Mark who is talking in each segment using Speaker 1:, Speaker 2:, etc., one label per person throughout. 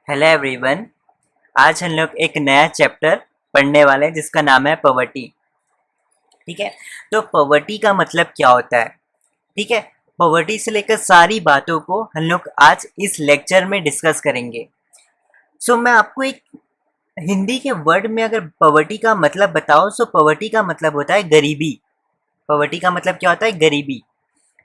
Speaker 1: Hello everyone. आज हम लोग एक नया चैप्टर पढ़ने वाले हैं जिसका नाम है पॉवर्टी। ठीक है, तो पॉवर्टी का मतलब क्या होता है? ठीक है, पॉवर्टी से लेकर सारी बातों को हम लोग आज इस लेक्चर में डिस्कस करेंगे। मैं आपको एक हिंदी के वर्ड में अगर पॉवर्टी का मतलब बताओ, पॉवर्टी का मतलब होता है गरीबी। पॉवर्टी का मतलब क्या होता है? गरीबी।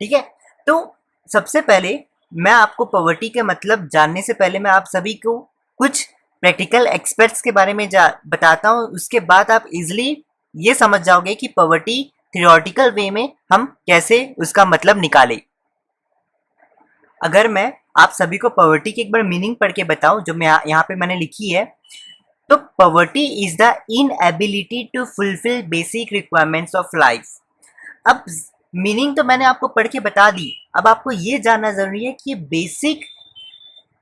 Speaker 1: ठीक है, तो सबसे पहले मैं आपको पॉवर्टी के मतलब जानने से पहले मैं आप सभी को कुछ प्रैक्टिकल एक्सपर्ट्स के बारे में बताता हूँ। उसके बाद आप इजीली ये समझ जाओगे कि पॉवर्टी थियोरेटिकल वे में हम कैसे उसका मतलब निकालें। अगर मैं आप सभी को पॉवर्टी की एक बार मीनिंग पढ़ के बताऊं जो मैं यहाँ पे मैंने लिखी है, तो poverty is the inability to fulfil basic requirements of life. अब मीनिंग तो मैंने आपको पढ़ के बता दी, अब आपको ये जानना जरूरी है कि बेसिक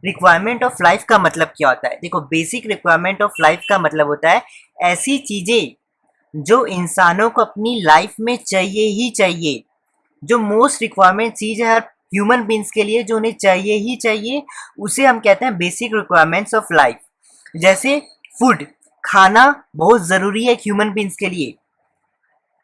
Speaker 1: रिक्वायरमेंट ऑफ लाइफ का मतलब क्या होता है। देखो, बेसिक रिक्वायरमेंट ऑफ लाइफ का मतलब होता है ऐसी चीजें जो इंसानों को अपनी लाइफ में चाहिए ही चाहिए, जो मोस्ट रिक्वायरमेंट चीज है हर ह्यूमन बींग्स के लिए, जो उन्हें चाहिए ही चाहिए, उसे हम कहते हैं बेसिक रिक्वायरमेंट्स ऑफ लाइफ। जैसे फूड, खाना बहुत जरूरी है ह्यूमन बींग्स के लिए।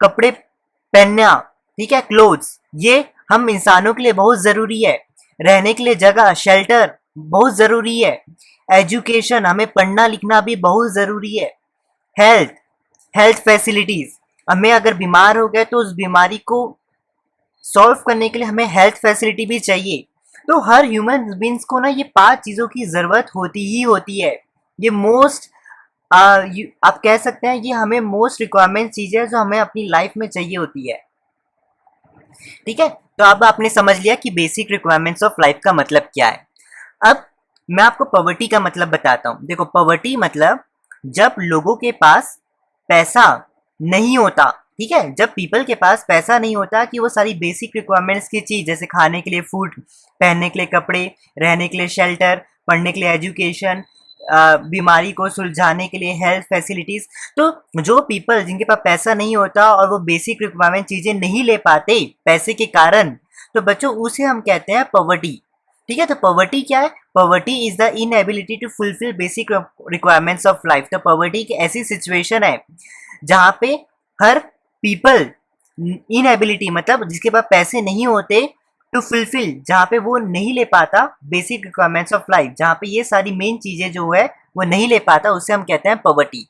Speaker 1: कपड़े पहनना, ठीक है, क्लोथ्स, ये हम इंसानों के लिए बहुत जरूरी है। रहने के लिए जगह, शेल्टर बहुत जरूरी है। एजुकेशन, हमें पढ़ना लिखना भी बहुत जरूरी है। हेल्थ, हेल्थ फैसिलिटीज, हमें अगर बीमार हो गए तो उस बीमारी को सॉल्व करने के लिए हमें हेल्थ फैसिलिटी भी चाहिए। तो हर ह्यूमन बींग्स को ना ये 5 चीजों की जरूरत होती ही होती है। ये मोस्ट आप कह सकते हैं ये हमें मोस्ट रिक्वायरमेंट चीज है जो हमें अपनी लाइफ में चाहिए होती है। ठीक है, तो अब आपने समझ लिया कि बेसिक रिक्वायरमेंट्स ऑफ लाइफ का मतलब क्या है। अब मैं आपको पॉवर्टी का मतलब बताता हूँ। देखो, पॉवर्टी मतलब जब लोगों के पास पैसा नहीं होता। ठीक है, जब पीपल के पास पैसा नहीं होता कि वो सारी बेसिक रिक्वायरमेंट्स की चीज, जैसे खाने के लिए फूड, पहनने के लिए कपड़े, रहने के लिए शेल्टर, पढ़ने के लिए एजुकेशन, बीमारी को सुलझाने के लिए हेल्थ फैसिलिटीज। तो जो पीपल जिनके पास पैसा नहीं होता और वो बेसिक रिक्वायरमेंट चीजें नहीं ले पाते पैसे के कारण, तो बच्चों उसे हम कहते हैं पॉवर्टी। ठीक है, तो पॉवर्टी क्या है? Poverty is the inability to fulfil basic requirements of life. तो पॉवर्टी एक ऐसी सिचुएशन है जहाँ पे हर पीपल इनएबिलिटी मतलब जिसके पास पैसे नहीं होते टू फुलफिल, जहाँ पे वो नहीं ले पाता बेसिक रिक्वायरमेंट्स ऑफ लाइफ, जहाँ पे ये सारी मेन चीजें जो है वो नहीं ले पाता, उसे हम कहते हैं पॉवर्टी।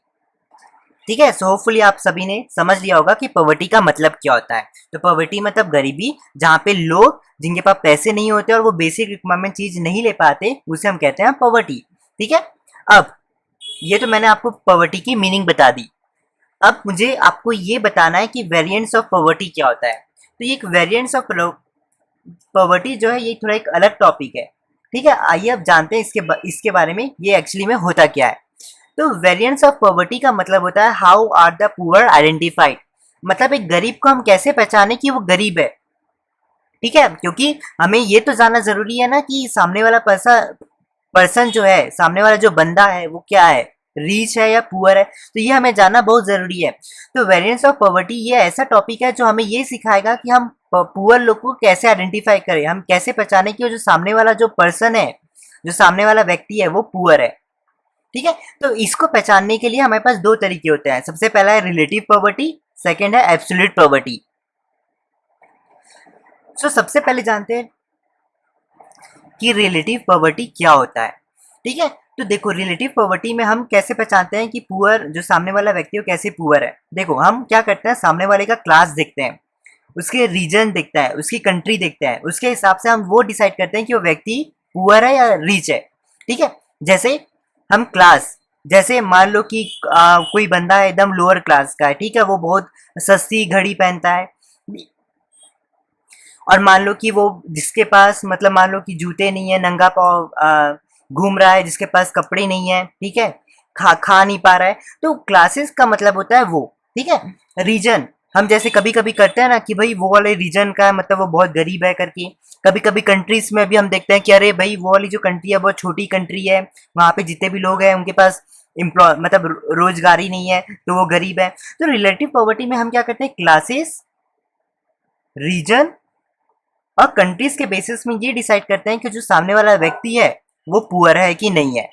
Speaker 1: ठीक है, सो होपफुली आप सभी ने समझ लिया होगा कि पॉवर्टी का मतलब क्या होता है। तो पॉवर्टी मतलब गरीबी, जहाँ पे लोग जिनके पास पैसे नहीं होते और वो बेसिक रिक्वायरमेंट चीज नहीं ले पाते, उसे हम कहते हैं पॉवर्टी। ठीक है, अब ये तो मैंने आपको पॉवर्टी की मीनिंग बता दी। अब मुझे आपको ये बताना है कि वेरिएंट्स ऑफ पॉवर्टी क्या होता है। तो ये एक वेरिएंट्स ऑफ पॉवर्टी जो है ये थोड़ा एक अलग टॉपिक है। ठीक है, आइए अब जानते हैं इसके बारे में ये एक्चुअली में होता क्या है। तो वेरिएंट्स ऑफ पॉवर्टी का मतलब होता है how are the poor identified. मतलब एक गरीब को हम कैसे पहचाने कि वो गरीब है। ठीक है, क्योंकि हमें ये तो जानना जरूरी है ना कि सामने वाला पर्सन जो है, सामने वाला जो बंदा है वो क्या है, रिच है या पुअर है, तो ये हमें जानना बहुत जरूरी है। तो वेरिएंस ऑफ पॉवर्टी ये ऐसा टॉपिक है जो हमें ये सिखाएगा कि हम पुअर लोग को कैसे आइडेंटिफाई करें, हम कैसे पहचाने कि जो सामने वाला जो पर्सन है, जो सामने वाला व्यक्ति है वो पुअर है। ठीक है, तो इसको पहचानने के लिए हमारे पास 2 तरीके होते हैं। सबसे पहला है रिलेटिव पॉवर्टी, सेकेंड है एब्सोल्यूट पॉवर्टी। सबसे पहले जानते हैं कि रिलेटिव पॉवर्टी क्या होता है। ठीक है, तो देखो रिलेटिव पॉवर्टी में हम कैसे पहचानते हैं कि पुअर जो सामने वाला व्यक्ति है वो कैसे पुअर है। देखो, हम क्या करते हैं, सामने वाले का क्लास देखते हैं, उसके रीजन देखता है, उसकी कंट्री देखते हैं, उसके हिसाब से हम वो डिसाइड करते हैं कि वो व्यक्ति पुअर है या रिच है। ठीक है, जैसे हम क्लास, जैसे मान लो कि कोई बंदा है एकदम लोअर क्लास का है, ठीक है, वो बहुत सस्ती घड़ी पहनता है, और मान लो कि वो जिसके पास मतलब मान लो कि जूते नहीं है, नंगा पाँव घूम रहा है, जिसके पास कपड़े नहीं है, ठीक है, खा नहीं पा रहा है, तो क्लासेस का मतलब होता है वो। ठीक है, रीजन, हम जैसे कभी कभी करते हैं ना कि भाई वो वाले रीजन का है मतलब वो बहुत गरीब है करके। कभी कभी कंट्रीज में भी हम देखते हैं कि अरे भाई वो वाली जो कंट्री है बहुत छोटी कंट्री है, वहाँ पे जितने भी लोग हैं उनके पास एम्प्लॉय मतलब रोजगारी नहीं है, तो वो गरीब है। तो रिलेटिव पॉवर्टी में हम क्या करते हैं, क्लासेस, रीजन और कंट्रीज के बेसिस में ये डिसाइड करते हैं कि जो सामने वाला व्यक्ति है वो पुअर है कि नहीं है।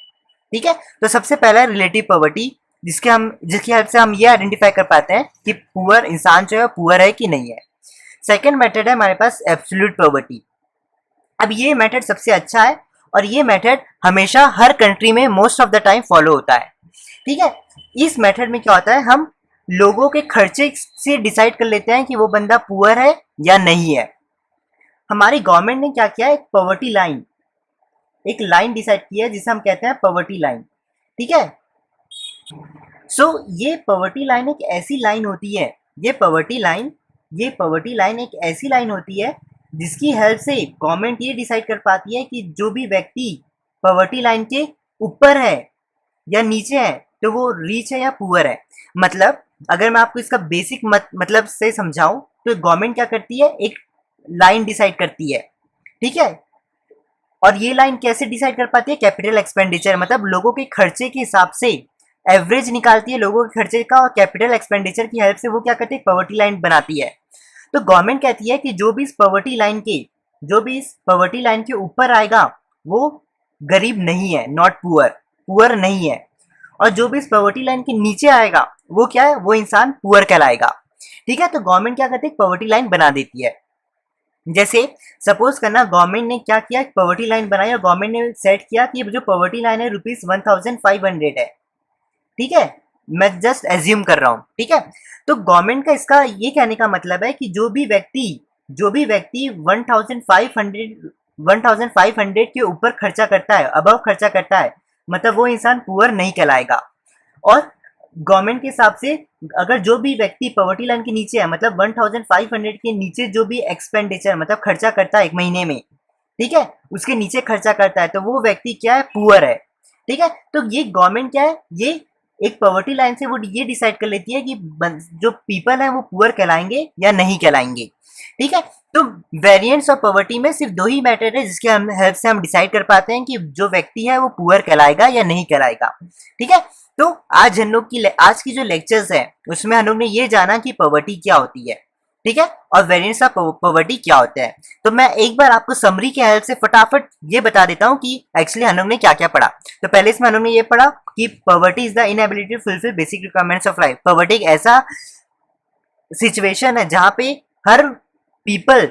Speaker 1: ठीक है, तो सबसे पहला रिलेटिव पॉवर्टी, जिसकी हेल्प से हम ये आइडेंटिफाई कर पाते हैं कि पुअर इंसान जो है पुअर है कि नहीं है। सेकेंड मेथड है हमारे पास एब्सोल्यूट पॉवर्टी। अब ये मेथड सबसे अच्छा है और ये मेथड हमेशा हर कंट्री में most of the time follow होता है। ठीक है, इस मेथड में क्या होता है, हम लोगों के खर्चे से डिसाइड कर लेते हैं कि वो बंदा पुअर है या नहीं है। हमारी गवर्नमेंट ने क्या किया, एक पॉवर्टी लाइन, एक लाइन डिसाइड की है जिसे हम कहते हैं पॉवर्टी लाइन। ठीक है, सो ये पॉवर्टी लाइन एक ऐसी लाइन होती है, ये पॉवर्टी लाइन एक ऐसी लाइन होती है जिसकी हेल्प से गवर्नमेंट ये डिसाइड कर पाती है कि जो भी व्यक्ति पॉवर्टी लाइन के ऊपर है या नीचे है तो वो रिच है या पुअर है। मतलब अगर मैं आपको इसका बेसिक मतलब से समझाऊं तो गवर्नमेंट क्या करती है, एक लाइन डिसाइड करती है। ठीक है, और ये लाइन कैसे डिसाइड कर पाती है, कैपिटल एक्सपेंडिचर, मतलब लोगों के खर्चे के हिसाब से एवरेज निकालती है लोगों के खर्चे का, और कैपिटल एक्सपेंडिचर की हेल्प से वो क्या करती है, पॉवर्टी लाइन बनाती है। तो गवर्नमेंट कहती है कि जो भी इस पॉवर्टी लाइन के ऊपर आएगा वो गरीब नहीं है, नॉट पुअर, पुअर नहीं है, और जो भी इस पॉवर्टी लाइन के नीचे आएगा वो क्या है, वो इंसान पुअर कहलाएगा। ठीक है, तो गवर्नमेंट क्या करती है, पॉवर्टी लाइन बना देती है। जैसे सपोज करना गवर्नमेंट ने क्या किया, पॉवर्टी लाइन बनाई और गवर्नमेंट ने सेट किया कि जो पॉवर्टी लाइन है ₹1500 है। ठीक है, मैं जस्ट एज्यूम कर रहा हूँ। ठीक है, तो गवर्नमेंट का इसका ये कहने का मतलब है कि जो भी व्यक्ति 1500 के ऊपर खर्चा करता है, अबव खर्चा करता है, मतलब वो इंसान पुअर नहीं कहलाएगा। और गवर्नमेंट के हिसाब से अगर जो भी व्यक्ति पॉवर्टी लाइन के नीचे है, मतलब 1500 के नीचे जो भी एक्सपेंडिचर मतलब खर्चा करता है एक महीने में, ठीक है, उसके नीचे खर्चा करता है तो वो व्यक्ति क्या है, पुअर है। ठीक है, तो ये गवर्नमेंट क्या है, ये एक पॉवर्टी लाइन से वो ये डिसाइड कर लेती है कि जो पीपल है वो पुअर कहलाएंगे या नहीं कहलाएंगे। ठीक है, तो वेरिएंट्स ऑफ पॉवर्टी में सिर्फ दो ही मैटर है जिसके हेल्प से हम डिसाइड कर पाते हैं कि जो व्यक्ति है वो पुअर कहलाएगा या नहीं कहलाएगा। ठीक है, तो आज की जो लेक्चर्स है उसमें हम लोग ने ये जाना कि पॉवर्टी क्या होती है। ठीक है, और वेरिएंट्स ऑफ पॉवर्टी क्या होते हैं। तो मैं एक बार आपको समरी के हेल्प से फटाफट ये बता देता हूँ कि एक्चुअली हम लोग ने क्या क्या पढ़ा। तो पहले इसमें हम लोग ने ये पढ़ा कि poverty is the inability to fulfil basic requirements of life. Poverty एक ऐसा सिचुएशन है जहाँ पे हर people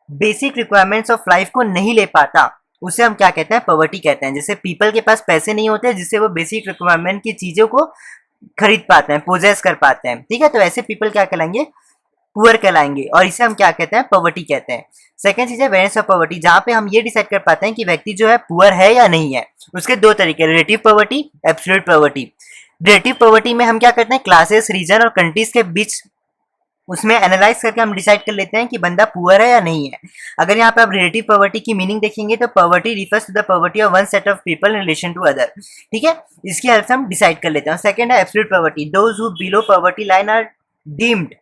Speaker 1: basic requirements of life को नहीं ले पाता, उसे हम क्या कहते हैं, पॉवर्टी कहते हैं। जैसे पीपल के पास पैसे नहीं होते जिससे वो बेसिक रिक्वायरमेंट की चीजों को खरीद पाते हैं, पोजेस कर पाते हैं। ठीक है, तो ऐसे पीपल क्या कहलाएंगे, पुअर कहलाएंगे, और इसे हम क्या कहते हैं, पॉवर्टी कहते हैं। सेकंड चीज है वेरिएंस ऑफ पॉवर्टी, जहां पे हम ये डिसाइड कर पाते हैं कि व्यक्ति जो है पुअर है या नहीं है। उसके दो तरीके, relative poverty, absolute poverty. Relative poverty में हम क्या करते हैं, क्लासेस, रीजन और कंट्रीज के बीच उसमें एनालाइज करके हम डिसाइड कर लेते हैं कि बंदा पुअर है या नहीं है। अगर यहाँ पे आप रिलेटिव पॉवर्टी की मीनिंग देखेंगे तो poverty refers to the poverty of one set of people in relation to other. ठीक है, इसकी हेल्प से हम डिसाइड कर लेते हैं। सेकंड है absolute poverty, those who below poverty line are deemed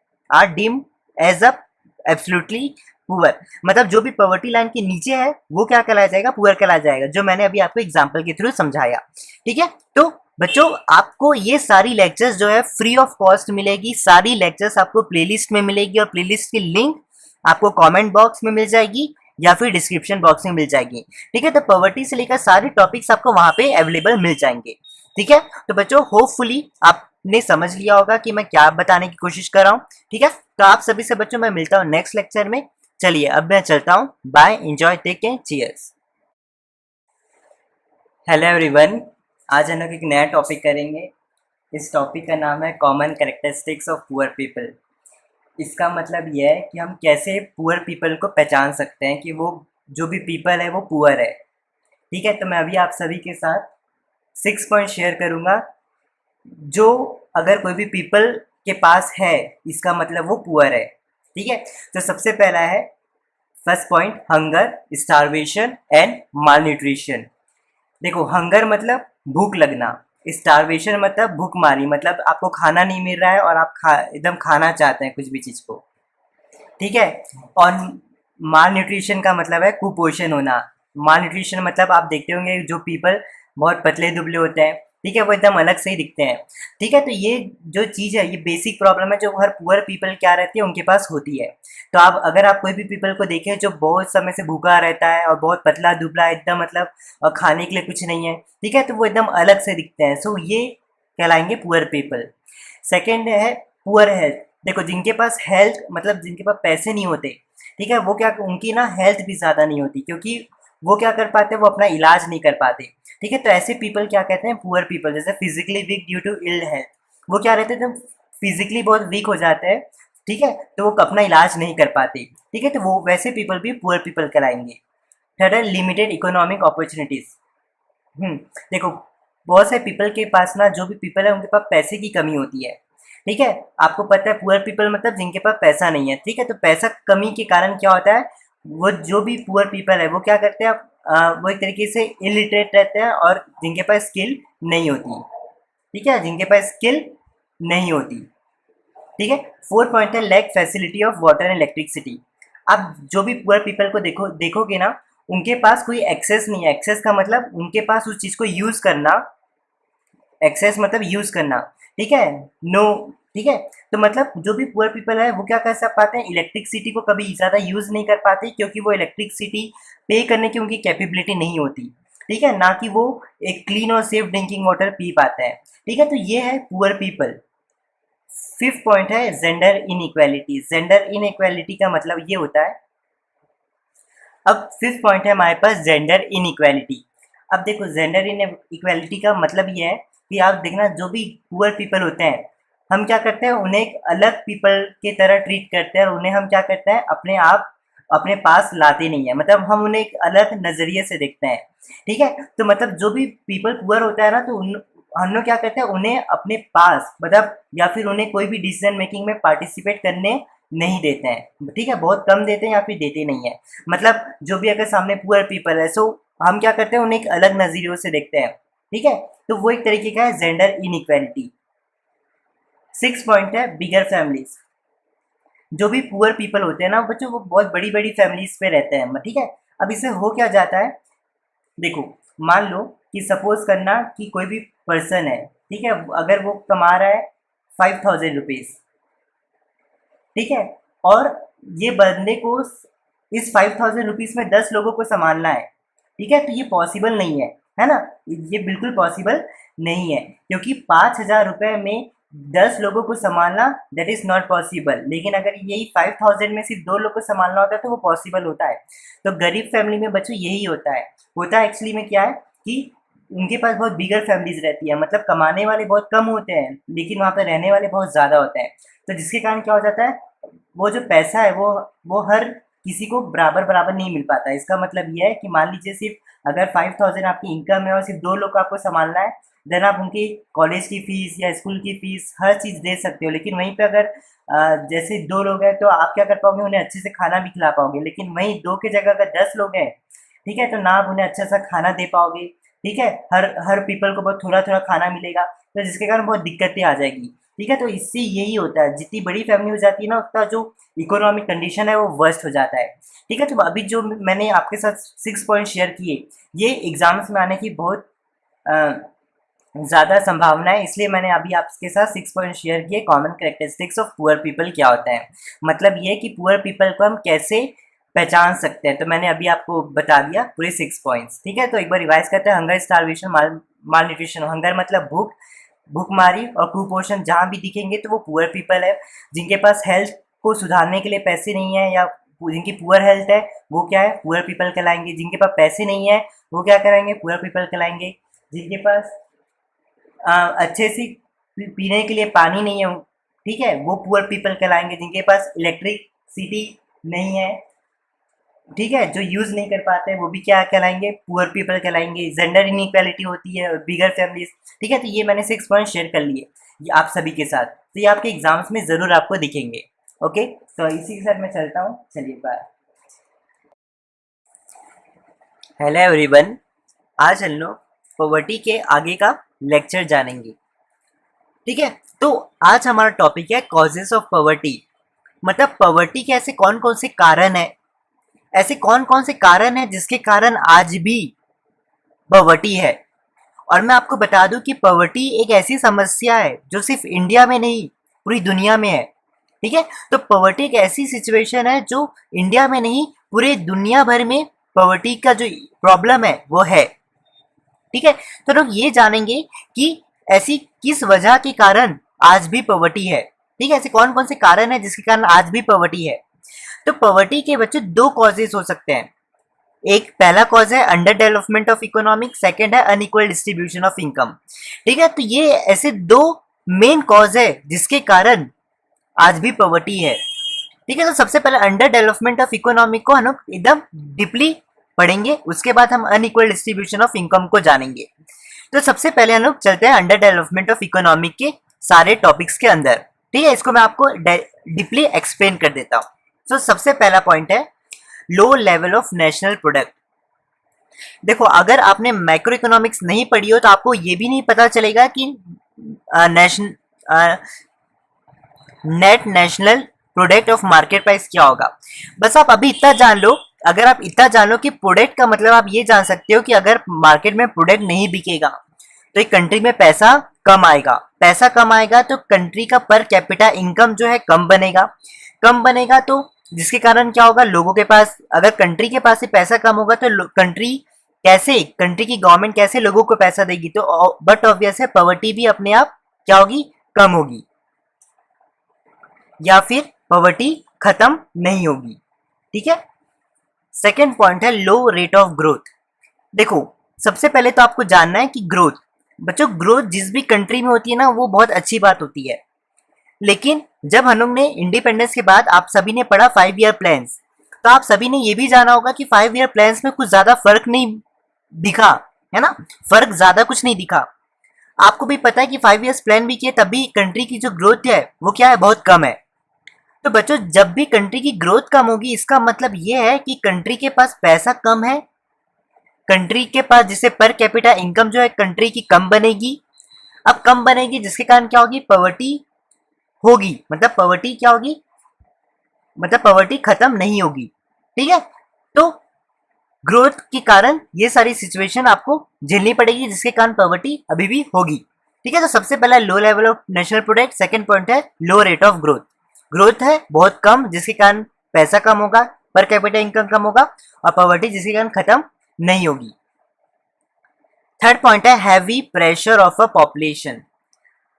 Speaker 1: as a absolutely poor, मतलब जो भी पॉवर्टी लाइन के नीचे है वो क्या कहलाया जाएगा, पुअर कहलाया जाएगा, जो मैंने अभी आपको एग्जांपल के थ्रू समझाया। ठीक है, तो बच्चों आपको ये सारी लेक्चर्स जो है फ्री ऑफ कॉस्ट मिलेगी, सारी लेक्चर्स आपको प्लेलिस्ट में मिलेगी और प्लेलिस्ट की लिंक आपको कमेंट बॉक्स में मिल जाएगी या फिर डिस्क्रिप्शन बॉक्स में मिल जाएगी। ठीक है, तो पॉवर्टी से लेकर सारे टॉपिक्स आपको वहां पे अवेलेबल मिल जाएंगे। ठीक है, तो बच्चों होपफुली आपने समझ लिया होगा कि मैं क्या बताने की कोशिश कर रहा हूँ। ठीक है, तो आप सभी से बच्चों मैं मिलता हूँ नेक्स्ट लेक्चर में। चलिए अब मैं चलता हूँ, bye, enjoy, take care, cheers. Hello everyone, आज हम लोग एक नया टॉपिक करेंगे। इस टॉपिक का नाम है common characteristics of poor people. इसका मतलब यह है कि हम कैसे पुअर पीपल को पहचान सकते हैं कि वो जो भी पीपल है वो पुअर है। ठीक है, तो मैं अभी आप सभी के साथ 6 पॉइंट शेयर करूँगा जो अगर कोई भी पीपल के पास है इसका मतलब वो पुअर है। ठीक है, तो सबसे पहला है first point, hunger, starvation and malnutrition. देखो, हंगर मतलब भूख लगना, स्टारवेशन मतलब भूखमारी, मतलब आपको खाना नहीं मिल रहा है और आप एकदम खाना चाहते हैं कुछ भी चीज़ को। ठीक है, और माल न्यूट्रिशन का मतलब है कुपोषण होना। माल न्यूट्रिशन मतलब आप देखते होंगे जो पीपल बहुत पतले दुबले होते हैं ठीक है, वो एकदम अलग से ही दिखते हैं। ठीक है, तो ये जो चीज़ है, ये बेसिक प्रॉब्लम है जो हर पुअर पीपल क्या रहती है उनके पास होती है। तो आप अगर आप कोई भी पीपल को देखें जो बहुत समय से भूखा रहता है और बहुत पतला दुबला एकदम, मतलब खाने के लिए कुछ नहीं है, ठीक है, तो वो एकदम अलग से दिखते हैं। सो ये कहलाएंगे पुअर पीपल। सेकेंड है पुअर हेल्थ। देखो, जिनके पास हेल्थ, मतलब जिनके पास पैसे नहीं होते, ठीक है, वो क्या, उनकी ना हेल्थ भी ज़्यादा नहीं होती, क्योंकि वो क्या कर पाते, वो अपना इलाज नहीं कर पाते। ठीक है, तो ऐसे पीपल क्या कहते हैं, पुअर पीपल। जैसे physically weak due to ill health, वो क्या रहते हैं, फिजिकली बहुत वीक हो जाते हैं, ठीक है, तो वो अपना इलाज नहीं कर पाते। ठीक है, तो वो वैसे पीपल भी पुअर पीपल कहलाएंगे। थर्ड है लिमिटेड इकोनॉमिक अपॉर्चुनिटीज। देखो, बहुत से पीपल के पास ना, जो भी पीपल है उनके पास पैसे की कमी होती है। ठीक है, आपको पता है पुअर पीपल मतलब जिनके पास पैसा नहीं है। ठीक है, तो पैसा कमी के कारण क्या होता है, वो जो भी पुअर पीपल है वो क्या करते हैं, वो एक तरीके से इलिटरेट रहते हैं और जिनके पास स्किल नहीं होती। ठीक है, जिनके पास स्किल नहीं होती। ठीक है, फोर्थ पॉइंट है lack facility of water and electricity. आप जो भी पुअर पीपल को देखोगे ना, उनके पास कोई एक्सेस नहीं है। एक्सेस का मतलब उनके पास उस चीज़ को यूज़ करना, एक्सेस मतलब यूज़ करना, ठीक है, नो। ठीक है, तो मतलब जो भी पुअर पीपल है वो क्या कर सक पाते हैं, इलेक्ट्रिसिटी को कभी ज़्यादा यूज़ नहीं कर पाते, क्योंकि वो इलेक्ट्रिसिटी पे करने की उनकी कैपेबिलिटी नहीं होती। ठीक है, ना कि वो एक क्लीन और सेफ ड्रिंकिंग वाटर पी पाते हैं। ठीक है, तो ये है पुअर पीपल। फिफ्थ पॉइंट है जेंडर इनइक्वालिटी। जेंडर इनइक्वालिटी का मतलब ये होता है, अब फिफ्थ पॉइंट है हमारे पास जेंडर इनइक्वालिटी। अब देखो, जेंडर इनइक्वालिटी का मतलब ये है कि आप देखना, जो भी पुअर पीपल होते हैं, हम क्या करते हैं, उन्हें एक अलग पीपल की तरह ट्रीट करते हैं, और उन्हें हम क्या करते हैं, अपने आप अपने पास लाते नहीं है, मतलब हम उन्हें एक अलग नज़रिए से देखते हैं। ठीक है, तो मतलब जो भी पीपल पुअर होता है ना, तो हम लोग क्या करते हैं, उन्हें अपने पास, मतलब या फिर उन्हें कोई भी डिसीजन मेकिंग में पार्टिसिपेट करने नहीं देते हैं। ठीक है, बहुत कम देते हैं या फिर देते नहीं है। मतलब जो भी अगर सामने पुअर पीपल है, सो हम क्या करते हैं, उन्हें एक अलग नज़रियों से देखते हैं। ठीक है, तो वो एक तरीके का है जेंडर इनइक्वालिटी। सिक्स पॉइंट है बिगर फैमिलीज। जो भी पुअर पीपल होते हैं ना बच्चों, वो बहुत बड़ी बड़ी फैमिलीज पे रहते हैं। ठीक है, अब इससे हो क्या जाता है, देखो, मान लो कि सपोज करना कि कोई भी पर्सन है, ठीक है, अगर वो कमा रहा है 5,000 रुपीज़, ठीक है, और ये बंदे को इस 5,000 रुपीज़ में 10 लोगों को संभालना है। ठीक है, तो ये पॉसिबल नहीं है ना, ये बिल्कुल पॉसिबल नहीं है, क्योंकि 5,000 रुपये में 10 लोगों को संभालना, दैट इज़ नॉट पॉसिबल। लेकिन अगर यही 5,000 में सिर्फ 2 लोग को संभालना होता है तो वो पॉसिबल होता है। तो गरीब फैमिली में बच्चों यही होता है एक्चुअली में क्या है कि उनके पास बहुत बिगर फैमिलीज रहती है, मतलब कमाने वाले बहुत कम होते हैं लेकिन वहाँ पर रहने वाले बहुत ज़्यादा होते हैं। तो जिसके कारण क्या हो जाता है, वो जो पैसा है वो हर किसी को बराबर बराबर नहीं मिल पाता है। इसका मतलब ये है कि मान लीजिए सिर्फ अगर 5,000 आपकी इनकम है और सिर्फ 2 लोग को आपको संभालना है, देन आप उनकी कॉलेज की फ़ीस या स्कूल की फ़ीस हर चीज़ दे सकते हो। लेकिन वहीं पे अगर जैसे 2 लोग हैं तो आप क्या कर पाओगे, उन्हें अच्छे से खाना भी खिला पाओगे। लेकिन वहीं 2 की जगह अगर 10 लोग हैं, ठीक है, तो ना आप उन्हें अच्छा सा खाना दे पाओगे। ठीक है, हर हर पीपल को बहुत थोड़ा थोड़ा खाना मिलेगा, तो जिसके कारण बहुत दिक्कतें आ जाएगी। ठीक है, तो इससे यही होता है, जितनी बड़ी फैमिली हो जाती है ना, उतना जो इकोनॉमिक कंडीशन है वो वर्स्ट हो जाता है। ठीक है, तो अभी जो मैंने आपके साथ 6 पॉइंट शेयर किए, ये एग्जाम्स में आने की बहुत ज़्यादा संभावना है, इसलिए मैंने अभी आपके साथ 6 पॉइंट शेयर किए। Common characteristics of poor people क्या होता है, मतलब ये कि पुअर पीपल को हम कैसे पहचान सकते हैं। तो मैंने अभी आपको बता दिया पूरे 6 पॉइंट्स। ठीक है, तो एक बार रिवाइज करते हैं। हंगर, स्टारवेशन, माल न्यूट्रिशन। हंगर मतलब भूख, भूखमारी और कुपोषण जहाँ भी दिखेंगे तो वो पुअर पीपल है। जिनके पास हेल्थ को सुधारने के लिए पैसे नहीं है या जिनकी पुअर हेल्थ है, वो क्या है, पुअर पीपल कहलाएंगे। जिनके पास पैसे नहीं है वो क्या कराएंगे, पुअर पीपल कहलाएंगे। जिनके पास अच्छे से पीने के लिए पानी नहीं है, ठीक है, वो पुअर पीपल कहलाएंगे। जिनके पास इलेक्ट्रिसिटी नहीं है, ठीक है, जो यूज़ नहीं कर पाते वो भी क्या कहलाएंगे, पुअर पीपल कहलाएंगे। जेंडर इनइक्वालिटी होती है, बिगर फैमिलीज। ठीक है, तो ये मैंने 6 पॉइंट शेयर कर लिए ये आप सभी के साथ, तो ये आपके एग्जाम्स में ज़रूर आपको दिखेंगे। ओके, तो इसी के साथ मैं चलता हूँ, चलिए बाय। हेलो एवरीवन, आज हम लोग पॉवर्टी के आगे का लेक्चर जानेंगे। ठीक है, तो आज हमारा टॉपिक है कॉजेस ऑफ पॉवर्टी। मतलब पॉवर्टी के ऐसे कौन कौन से कारण है, ऐसे कौन कौन से कारण है जिसके कारण आज भी पॉवर्टी है, और मैं आपको बता दूं कि पॉवर्टी एक ऐसी समस्या है जो सिर्फ इंडिया में नहीं पूरी दुनिया में है। ठीक है, तो पॉवर्टी एक ऐसी सिचुएशन है जो इंडिया में नहीं पूरे दुनिया भर में पॉवर्टी का जो प्रॉब्लम है वो है। ठीक है, तो लोग ये जानेंगे कि ऐसी किस वजह के कारण आज भी पॉवर्टी है। ठीक है, ऐसे कौन कौन से कारण है जिसके कारण आज भी पॉवर्टी है। तो पॉवर्टी के बच्चे दो कॉजेज हो सकते हैं। एक पहला कॉज है under development of economic, second है अनइक्वल डिस्ट्रीब्यूशन ऑफ इनकम। ठीक है, तो ये ऐसे दो मेन कॉज है जिसके कारण आज भी पॉवर्टी है। ठीक है, तो सबसे पहले अंडर डेवलपमेंट ऑफ इकोनॉमिक को हम लोग एकदम डीपली पढ़ेंगे, उसके बाद हम अनइक्वल डिस्ट्रीब्यूशन ऑफ इनकम को जानेंगे। तो सबसे पहले हम लोग चलते हैं अंडर डेवलपमेंट ऑफ इकोनॉमिक के सारे टॉपिक्स के अंदर। ठीक है, इसको मैं आपको डीपली एक्सप्लेन कर देता हूँ। तो सबसे पहला पॉइंट है low level of national product. देखो, अगर आपने मैक्रो इकोनॉमिक्स नहीं पढ़ी हो तो आपको ये भी नहीं पता चलेगा कि net national product of market price क्या होगा। बस आप अभी इतना जान लो, अगर आप इतना जान लो कि प्रोडक्ट का मतलब आप ये जान सकते हो कि अगर मार्केट में प्रोडक्ट नहीं बिकेगा तो एक कंट्री में पैसा कम आएगा। पैसा कम आएगा तो कंट्री का पर कैपिटा इनकम जो है कम बनेगा। कम बनेगा तो जिसके कारण क्या होगा, लोगों के पास, अगर कंट्री के पास से पैसा कम होगा तो कंट्री की गवर्नमेंट कैसे लोगों को पैसा देगी। तो बट ऑब्वियस है पॉवर्टी भी अपने आप क्या होगी, कम होगी, या फिर पॉवर्टी खत्म नहीं होगी। ठीक है, सेकेंड पॉइंट है लो रेट ऑफ ग्रोथ। देखो, सबसे पहले तो आपको जानना है कि ग्रोथ, बच्चों ग्रोथ जिस भी कंट्री में होती है ना वो बहुत अच्छी बात होती है। लेकिन जब हम लोग ने इंडिपेंडेंस के बाद आप सभी ने पढ़ा 5 ईयर प्लान्स, तो आप सभी ने ये भी जाना होगा कि 5 ईयर प्लान्स में कुछ ज्यादा फर्क नहीं दिखा, है ना, फर्क ज्यादा कुछ नहीं दिखा। आपको भी पता है कि 5 ईयर्स प्लान भी किए तब भी कंट्री की जो ग्रोथ है वो क्या है, बहुत कम है। तो बच्चों जब भी कंट्री की ग्रोथ कम होगी इसका मतलब ये है कि कंट्री के पास पैसा कम है, कंट्री के पास जिससे पर कैपिटा इनकम जो है कंट्री की कम बनेगी। अब कम बनेगी जिसके कारण क्या होगी, पॉवर्टी होगी। मतलब पॉवर्टी क्या होगी, मतलब पॉवर्टी खत्म नहीं होगी। ठीक है, तो ग्रोथ के कारण ये सारी सिचुएशन आपको झेलनी पड़ेगी जिसके कारण पॉवर्टी अभी भी होगी। ठीक है, तो सबसे पहला low level of national product, second point है लो रेट ऑफ ग्रोथ। ग्रोथ है बहुत कम जिसके कारण पैसा कम होगा, पर कैपिटा इनकम कम होगा, और पॉवर्टी जिसके कारण खत्म नहीं होगी। थर्ड पॉइंट है heavy pressure of a population.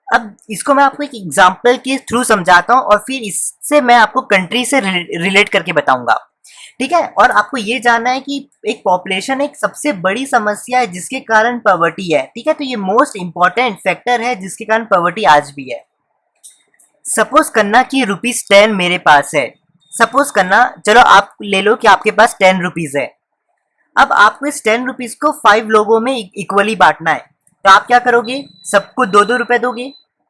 Speaker 1: अब इसको मैं आपको एक एग्जांपल के थ्रू समझाता हूं और फिर इससे मैं आपको कंट्री से रिलेट करके बताऊंगा। ठीक है, और आपको ये जानना है कि एक पॉपुलेशन एक सबसे बड़ी समस्या है जिसके कारण पॉवर्टी है। ठीक है, तो ये मोस्ट इंपॉर्टेंट फैक्टर है जिसके कारण पॉवर्टी आज भी है। सपोज करना कि ₹10 मेरे पास है, सपोज करना, चलो आप ले लो कि आपके पास ₹10 है। अब आपको इस ₹10 को 5 लोगों में इक्वली बांटना है, तो आप क्या करोगे, सबको 2-2 रुपए दोगे,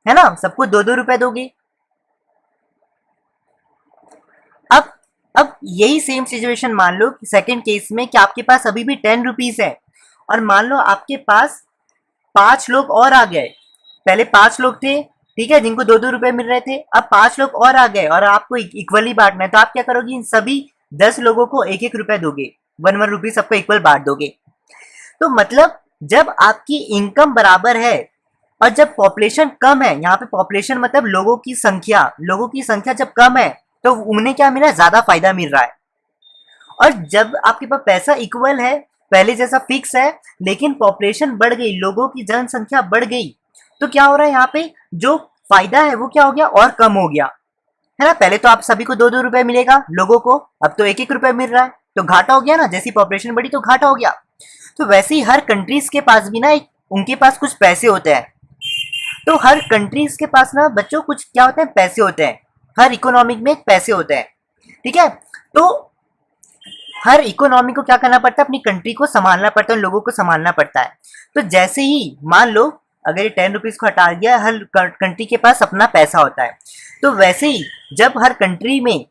Speaker 1: है ना, सबको 2-2 रुपए दोगे। अब यही सेम सिचुएशन मान लो सेकंड केस में कि आपके पास अभी भी ₹10 है और मान लो आपके पास 5 लोग और आ गए। पहले 5 लोग थे, ठीक है, जिनको 2-2 रुपए मिल रहे थे, अब 5 लोग और आ गए और आपको इक्वली बांटना है, तो आप क्या करोगे, इन सभी 10 लोगों को 1-1 रुपए दोगे, 1-1 रुपी सबको इक्वल बांट दोगे। तो मतलब जब आपकी इनकम बराबर है और जब पॉपुलेशन कम है, यहाँ पे पॉपुलेशन मतलब लोगों की संख्या जब कम है तो उन्हें क्या मिला, ज्यादा फायदा मिल रहा है। और जब आपके पास पैसा इक्वल है, पहले जैसा फिक्स है, लेकिन पॉपुलेशन बढ़ गई, लोगों की जनसंख्या बढ़ गई, तो क्या हो रहा है, यहाँ पे जो फायदा है वो क्या हो गया, और कम हो गया, है ना। पहले तो आप सभी को 2-2 रुपए मिलेगा लोगों को, अब तो 1-1 रुपए मिल रहा है, तो घाटा हो गया ना, जैसी पॉपुलेशन बढ़ी तो घाटा हो गया। तो वैसे ही हर कंट्रीज के पास भी ना उनके पास कुछ पैसे होते हैं। तो हर कंट्रीज के पास ना बच्चों कुछ क्या होते हैं, पैसे होते हैं। हर इकोनॉमिक में पैसे होते हैं। ठीक है, तो हर इकोनॉमी को क्या करना पड़ता है, अपनी कंट्री को संभालना पड़ता है, लोगों को संभालना पड़ता है। तो जैसे ही मान लो अगर ये ₹10 को हटा दिया, हर कंट्री के पास अपना पैसा होता है, तो वैसे ही जब हर कंट्री में,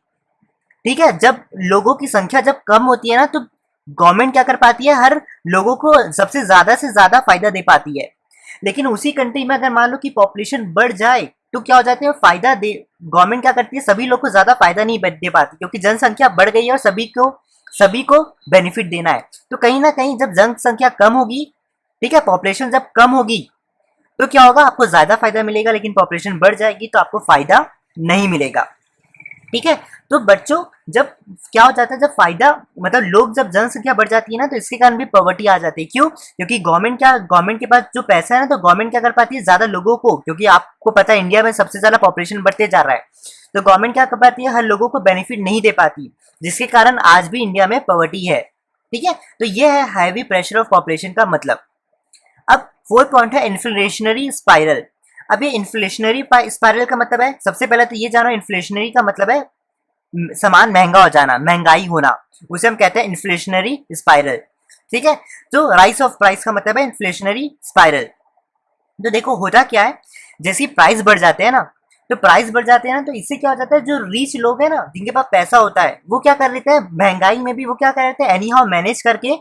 Speaker 1: ठीक है, जब लोगों की संख्या जब कम होती है ना, तो गवर्नमेंट क्या कर पाती है, हर लोगों को सबसे ज्यादा से ज्यादा फायदा दे पाती है। लेकिन उसी कंट्री में अगर मान लो कि पॉपुलेशन बढ़ जाए तो क्या हो जाते हैं, फायदा दे, गवर्नमेंट क्या करती है, सभी लोग को ज्यादा फायदा नहीं दे पाती, क्योंकि जनसंख्या बढ़ गई है और सभी को बेनिफिट देना है। तो कहीं ना कहीं जब जनसंख्या कम होगी ठीक है, पॉपुलेशन जब कम होगी तो क्या होगा, आपको ज्यादा फायदा मिलेगा, लेकिन पॉपुलेशन बढ़ जाएगी तो आपको फायदा नहीं मिलेगा। ठीक है, तो बच्चों जब क्या हो जाता है, जब फायदा मतलब लोग जब जनसंख्या बढ़ जाती है ना, तो इसके कारण भी पॉवर्टी आ जाती है। क्यों? क्योंकि गवर्नमेंट के पास जो पैसा है ना, तो गवर्नमेंट क्या कर पाती है, ज्यादा लोगों को, क्योंकि आपको पता है इंडिया में सबसे ज्यादा पॉपुलेशन बढ़ते जा रहा है, तो गवर्नमेंट क्या कर पाती है, हर लोगों को बेनिफिट नहीं दे पाती, जिसके कारण आज भी इंडिया में पॉवर्टी है। ठीक है, तो ये है हैवी प्रेशर ऑफ पॉपुलेशन का मतलब। अब फोर्थ पॉइंट है इन्फ्लेशनरी स्पाइरल। अब ये इन्फ्लेशनरी स्पाइरल का मतलब है, सबसे पहले तो ये जानो, इन्फ्लेशनरी का मतलब है सामान महंगा हो जाना, महंगाई होना, उसे हम कहते हैं इन्फ्लेशनरी स्पाइरल। ठीक है, तो राइस ऑफ प्राइस का मतलब है इन्फ्लेशनरी स्पाइरल। तो देखो होता क्या है, जैसे प्राइस बढ़ जाते हैं ना, तो प्राइस बढ़ जाते हैं ना, तो इससे क्या हो जाता है, जो रिच लोग हैं ना, जिनके पास पैसा होता है, वो क्या कर लेते हैं, महंगाई में भी वो क्या कर लेते हैं, एनी हाउ मैनेज करके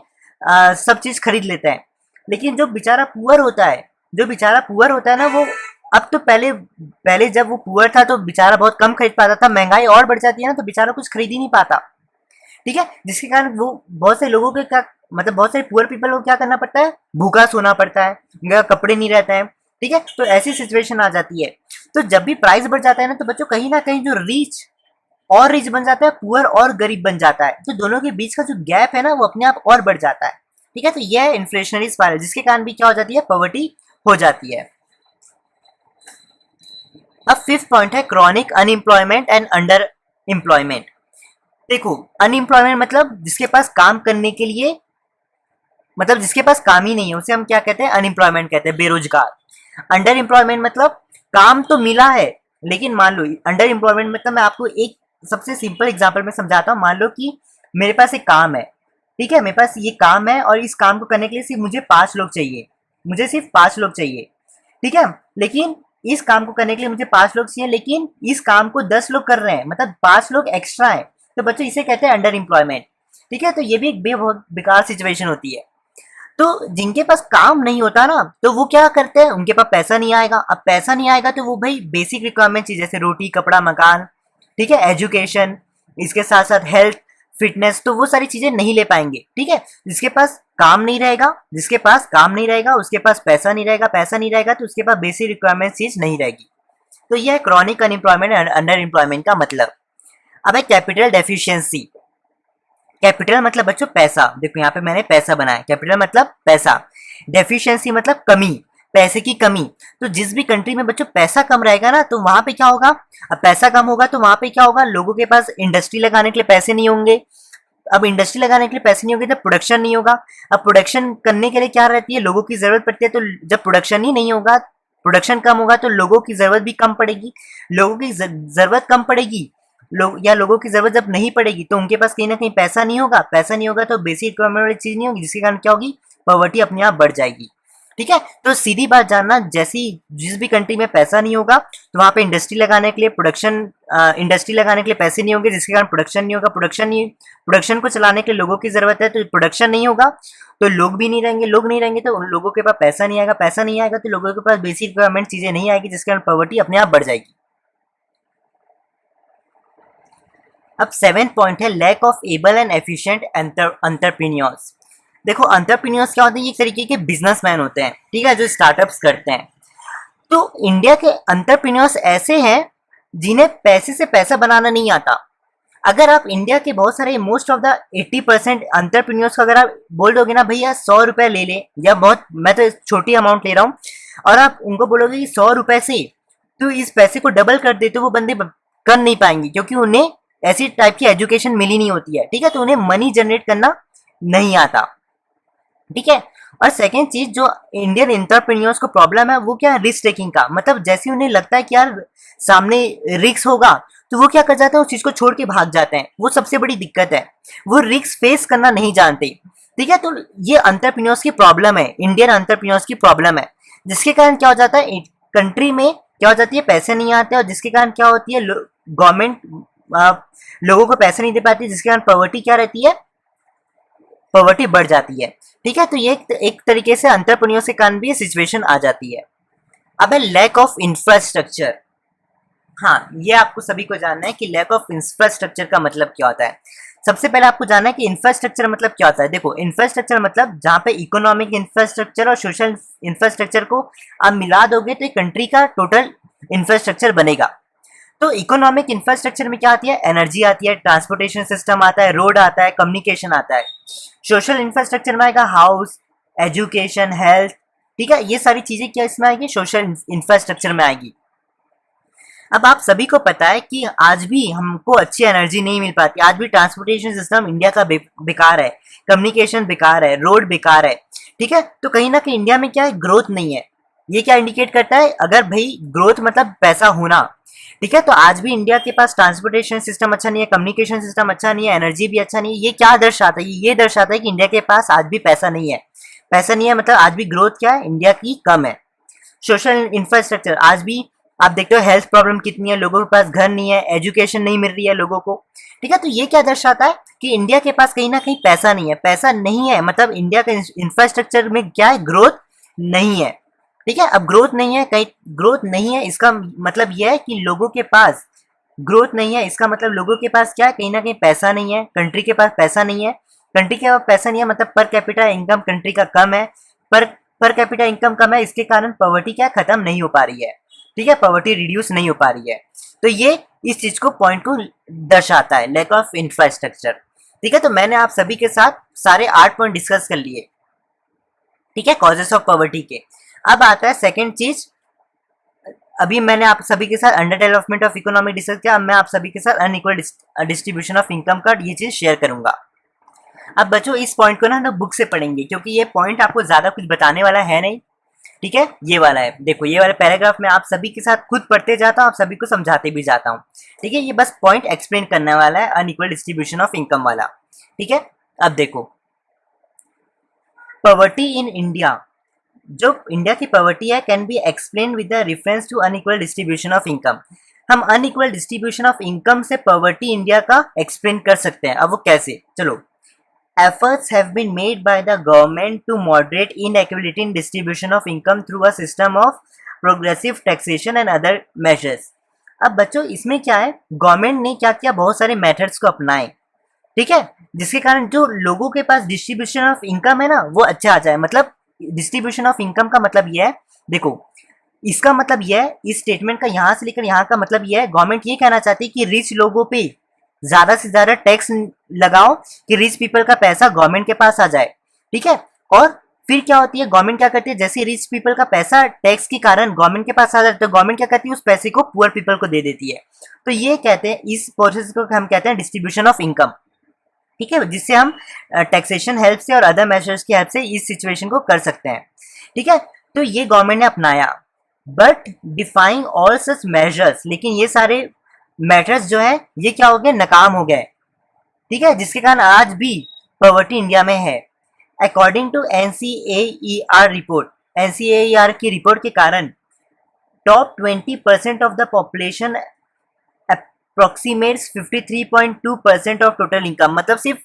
Speaker 1: सब चीज खरीद लेते हैं। लेकिन जो बेचारा पुअर होता है, जो बेचारा पुअर होता है ना, वो अब तो पहले पहले जब वो पुअर था तो बेचारा बहुत कम खरीद पाता था, महंगाई और बढ़ जाती है ना, तो बेचारा कुछ खरीद ही नहीं पाता। ठीक है, जिसके कारण वो बहुत से लोगों के क्या मतलब, बहुत सारे पुअर पीपल को क्या करना पड़ता है, भूखा सोना पड़ता है, उनका कपड़े नहीं रहते हैं। ठीक है, तो ऐसी सिचुएशन आ जाती है। तो जब भी प्राइस बढ़ जाता है ना, तो बच्चों कहीं ना कहीं जो रिच और रिच बन जाता है, पुअर और गरीब बन जाता है, तो दोनों के बीच का जो गैप है ना, वो अपने आप और बढ़ जाता है। ठीक है, तो यह है इन्फ्लेशनरी स्पाइरल, जिसके कारण भी क्या हो जाती है, पॉवर्टी हो जाती है। अब फिफ्थ पॉइंट है chronic unemployment and under employment. देखो अनएम्प्लॉयमेंट मतलब जिसके पास काम करने के लिए, मतलब जिसके पास काम ही नहीं है, उसे हम क्या कहते हैं, अनएम्प्लॉयमेंट कहते हैं, बेरोजगार। अंडर एम्प्लॉयमेंट मतलब काम तो मिला है, लेकिन मान लो अंडर एम्प्लॉयमेंट मतलब, मैं आपको एक सबसे सिंपल एग्जांपल में समझाता हूँ। मान लो कि मेरे पास एक काम है, ठीक है, मेरे पास ये काम है, और इस काम को करने के लिए सिर्फ मुझे 5 लोग चाहिए, मुझे सिर्फ 5 लोग चाहिए। ठीक है, लेकिन इस काम को करने के लिए मुझे 5 लोग चाहिए, लेकिन इस काम को 10 लोग कर रहे हैं, मतलब 5 लोग एक्स्ट्रा है, तो बच्चों इसे कहते हैं अंडर एम्प्लॉयमेंट। ठीक है, तो ये भी एक बहुत बेकार सिचुएशन होती है। तो जिनके पास काम नहीं होता ना, तो वो क्या करते हैं, उनके पास पैसा नहीं आएगा। अब पैसा नहीं आएगा तो वो भाई बेसिक रिक्वायरमेंट चीज, जैसे रोटी कपड़ा मकान, ठीक है, एजुकेशन, इसके साथ साथ हेल्थ फिटनेस, तो वो सारी चीजें नहीं ले पाएंगे। ठीक है, जिसके पास काम नहीं रहेगा, जिसके पास काम नहीं रहेगा, उसके पास पैसा नहीं रहेगा, पैसा नहीं रहेगा तो उसके पास बेसिक रिक्वायरमेंट चीज नहीं रहेगी। तो यह है chronic unemployment and under employment का मतलब। अब है कैपिटल डेफिशिएंसी। कैपिटल मतलब बच्चों पैसा, देखो यहाँ पे मैंने पैसा बनाया, कैपिटल मतलब पैसा, डेफिशिएंसी मतलब कमी, पैसे की कमी। तो जिस भी कंट्री में बच्चों पैसा कम रहेगा ना, तो वहां पे क्या होगा, अब पैसा कम होगा तो वहां पे क्या होगा, लोगों के पास इंडस्ट्री लगाने के लिए पैसे नहीं होंगे। अब इंडस्ट्री लगाने के लिए पैसे नहीं होंगे तो प्रोडक्शन नहीं होगा। अब प्रोडक्शन करने के लिए क्या रहती है, लोगों की जरूरत पड़ती है, तो जब प्रोडक्शन ही नहीं होगा, प्रोडक्शन कम होगा, तो लोगों की जरूरत भी कम पड़ेगी। लोगों की जरूरत कम पड़ेगी, लोगों की जरूरत जब नहीं पड़ेगी, तो उनके पास कहीं ना कहीं पैसा नहीं होगा, पैसा नहीं होगा तो बेसिक रिक्वायरमेंट वाली चीज नहीं होगी, जिसके कारण क्या होगी, पॉवर्टी अपने आप बढ़ जाएगी। ठीक है, तो सीधी बात जानना, जैसी जिस भी कंट्री में पैसा नहीं होगा, तो वहां पे इंडस्ट्री लगाने के लिए इंडस्ट्री लगाने के लिए पैसे नहीं होंगे, जिसके कारण प्रोडक्शन नहीं होगा, प्रोडक्शन को चलाने के लिए लोगों की जरूरत है, तो प्रोडक्शन नहीं होगा तो लोग भी नहीं रहेंगे, लोग नहीं रहेंगे तो उन लोगों के पास पैसा नहीं आएगा, पैसा नहीं आएगा तो लोगों के पास बेसिक रिक्वायरमेंट चीजें नहीं आएगी, जिसके कारण पॉवर्टी अपने आप बढ़ जाएगी। अब 7th पॉइंट है lack of able and efficient entrepreneurs. देखो एंटरप्रेन्योर्स क्या होते हैं, एक तरीके के बिजनेसमैन होते हैं, ठीक है, जो स्टार्टअप्स करते हैं। तो इंडिया के एंटरप्रेन्योर्स ऐसे हैं जिन्हें पैसे से पैसा बनाना नहीं आता। अगर आप इंडिया के बहुत सारे मोस्ट ऑफ द 80% एंटरप्रेन्योर्स को अगर आप बोल दोगे ना, भैया 100 रुपए ले ले, या बहुत मैं तो छोटी अमाउंट ले रहा हूँ, और आप उनको बोलोगे कि 100 रुपए से तो इस पैसे को डबल कर दे, तो वो बंदे कर नहीं पाएंगे, क्योंकि उन्हें ऐसी टाइप की एजुकेशन मिली नहीं होती है। ठीक है, तो उन्हें मनी जनरेट करना नहीं आता। ठीक है, और सेकेंड चीज जो इंडियन एंटरप्रेन्योर्स को प्रॉब्लम है, वो क्या है, रिस्क टेकिंग का। मतलब जैसे उन्हें लगता है कि यार सामने रिस्क होगा, तो वो क्या कर जाते हैं, उस चीज को छोड़ के भाग जाते हैं। वो सबसे बड़ी दिक्कत है, वो रिस्क फेस करना नहीं जानते। ठीक है, तो ये एंटरप्रेन्योर्स की प्रॉब्लम है, इंडियन एंटरप्रेन्योर्स की प्रॉब्लम है, जिसके कारण क्या हो जाता है, कंट्री में क्या हो जाती है, पैसे नहीं आते, और जिसके कारण क्या होती है, गवर्नमेंट लोगों को पैसे नहीं दे पाती, जिसके कारण पॉवर्टी क्या रहती है, पॉवर्टी बढ़ जाती है। ठीक है, तो ये एक तरीके से एंटरप्रेन्योर्स के कारण भी ये सिचुएशन आ जाती है। अब है लैक ऑफ इंफ्रास्ट्रक्चर। हाँ, ये आपको सभी को जानना है कि लैक ऑफ इंफ्रास्ट्रक्चर का मतलब क्या होता है। सबसे पहले आपको जानना है कि इंफ्रास्ट्रक्चर मतलब क्या होता है। देखो, इंफ्रास्ट्रक्चर मतलब जहाँ पे इकोनॉमिक इंफ्रास्ट्रक्चर और सोशल इंफ्रास्ट्रक्चर को आप मिला दोगे तो एक कंट्री का टोटल इंफ्रास्ट्रक्चर बनेगा। तो इकोनॉमिक इंफ्रास्ट्रक्चर में क्या आती है, एनर्जी आती है, ट्रांसपोर्टेशन सिस्टम आता है, रोड आता है, कम्युनिकेशन आता है। सोशल इंफ्रास्ट्रक्चर में आएगा हाउस, एजुकेशन, हेल्थ, ठीक है, ये सारी चीजें क्या इसमें आएगी, सोशल इंफ्रास्ट्रक्चर में आएगी। अब आप सभी को पता है कि आज भी हमको अच्छी एनर्जी नहीं मिल पाती, आज भी ट्रांसपोर्टेशन सिस्टम इंडिया का बेकार है, कम्युनिकेशन बेकार है, रोड बेकार है, ठीक है। तो कहीं ना कहीं इंडिया में क्या है, ग्रोथ नहीं है। ये क्या इंडिकेट करता है, अगर भाई ग्रोथ मतलब पैसा होना, ठीक है, तो आज भी इंडिया के पास ट्रांसपोर्टेशन सिस्टम अच्छा नहीं है, कम्युनिकेशन सिस्टम अच्छा नहीं है, एनर्जी भी अच्छा नहीं है। ये क्या दर्शाता है, ये दर्शाता है कि इंडिया के पास आज भी पैसा नहीं है। पैसा नहीं है मतलब आज भी ग्रोथ क्या है, इंडिया की कम है। सोशल इंफ्रास्ट्रक्चर, आज भी आप देखते हो हेल्थ प्रॉब्लम कितनी है, लोगों के पास घर नहीं है, एजुकेशन नहीं मिल रही है लोगों को, ठीक है। तो ये क्या दर्शाता है कि इंडिया के पास कहीं ना कहीं पैसा नहीं है। पैसा नहीं है मतलब इंडिया का इंफ्रास्ट्रक्चर में क्या है, ग्रोथ नहीं है, ठीक है। अब ग्रोथ नहीं है, कहीं ग्रोथ नहीं है, इसका मतलब यह है कि लोगों के पास ग्रोथ नहीं है, इसका मतलब लोगों के पास क्या है, कहीं ना कहीं पैसा नहीं है, कंट्री के पास पैसा नहीं है। कंट्री के पास पैसा नहीं है मतलब पर कैपिटा इनकम कंट्री का कम है, पर कैपिटा इनकम कम है, इसके कारण पॉवर्टी क्या खत्म नहीं हो पा रही है, ठीक है, पॉवर्टी रिड्यूस नहीं हो पा रही है। तो ये इस चीज को पॉइंट को दर्शाता है, लैक ऑफ इंफ्रास्ट्रक्चर, ठीक है। तो मैंने आप सभी के साथ सारे 8 पॉइंट डिस्कस कर लिए, ठीक है, कॉजेस ऑफ पॉवर्टी के। अब आता है सेकंड चीज, अभी मैंने आप सभी के साथ under development of economy discuss किया, अब मैं आप सभी के साथ अनइक्वल डिस्ट्रीब्यूशन ऑफ इनकम का ये चीज शेयर करूंगा। अब बच्चों इस पॉइंट को ना हम बुक से पढ़ेंगे क्योंकि ये पॉइंट आपको ज्यादा कुछ बताने वाला है नहीं, ठीक है। ये वाला है, देखो ये वाला पैराग्राफ में आप सभी के साथ खुद पढ़ते जाता हूँ, आप सभी को समझाते भी जाता हूँ, ठीक है। ये बस पॉइंट एक्सप्लेन करने वाला है, अनइक्वल डिस्ट्रीब्यूशन ऑफ इनकम वाला, ठीक है। अब देखो, पॉवर्टी इन इंडिया, जो इंडिया की पॉवर्टी है can be explain with the reference to unequal distribution of income. हम अनइक्वल डिस्ट्रीब्यूशन ऑफ इनकम से पॉवर्टी इंडिया का एक्सप्लेन कर सकते हैं। अब वो कैसे, चलो, efforts have been made by the government to moderate inequality in distribution of income through a system of progressive taxation and other measures। अब बच्चों इसमें क्या है, गवर्नमेंट ने क्या किया, बहुत सारे मेथड्स को अपनाए, ठीक है, जिसके कारण जो लोगों के पास डिस्ट्रीब्यूशन ऑफ इनकम है ना वो अच्छा आ जाए। मतलब डिस्ट्रीब्यूशन ऑफ इनकम का मतलब यह है, देखो इसका मतलब यह है, इस स्टेटमेंट का यहाँ से लेकर यहाँ का मतलब यह है, गवर्नमेंट ये कहना चाहती है कि रिच लोगों पे ज्यादा से ज्यादा टैक्स लगाओ कि रिच पीपल का पैसा गवर्नमेंट के पास आ जाए, ठीक है। और फिर क्या होती है, गवर्नमेंट क्या करती है, जैसे रिच पीपल का पैसा टैक्स के कारण गवर्नमेंट के पास आ जाए तो गवर्नमेंट क्या करती है, उस पैसे को पुअर पीपल को दे देती है। तो ये कहते हैं, इस प्रोसेस को हम कहते हैं डिस्ट्रीब्यूशन ऑफ इनकम, ठीक है, जिससे हम टैक्सेशन हेल्प से और अदर मेजर्स की हेल्प से इस सिचुएशन को कर सकते हैं, ठीक है। तो ये गवर्नमेंट ने अपनाया, but defying all such measures, लेकिन ये सारे मेथड्स जो है ये क्या हो गए, नाकाम हो गए, ठीक है, जिसके कारण आज भी पॉवर्टी इंडिया में है। According to NCAER report, NCAER की रिपोर्ट के कारण top 20% of the population approximates 53.2% of total income. मतलब सिर्फ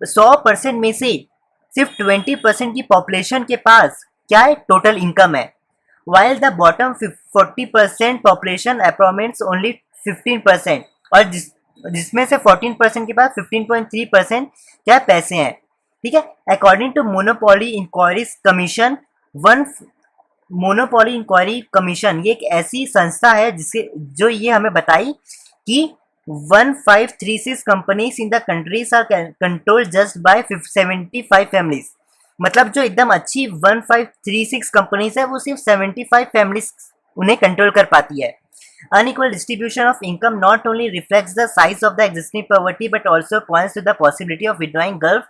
Speaker 1: 100% में से सिर्फ 20% की पॉपुलेशन के पास क्या है, टोटल इनकम है, while the bottom 40% population approximates only 15%, और जिसमें से 14% के पास 15.3% क्या पैसे हैं, ठीक है। According to monopoly inquiry commission, one monopoly inquiry commission, ये एक ऐसी संस्था है जिससे जो ये हमें बताई कि 1536 companies in the countries are controlled just by 75 families. मतलब जो एकदम अच्छी 1536 कंपनीज है वो सिर्फ 75 फैमिलीज उन्हें कंट्रोल कर पाती है। Unequal distribution of income not only reflects the size of the existing poverty but also points to the possibility of withdrawing gulf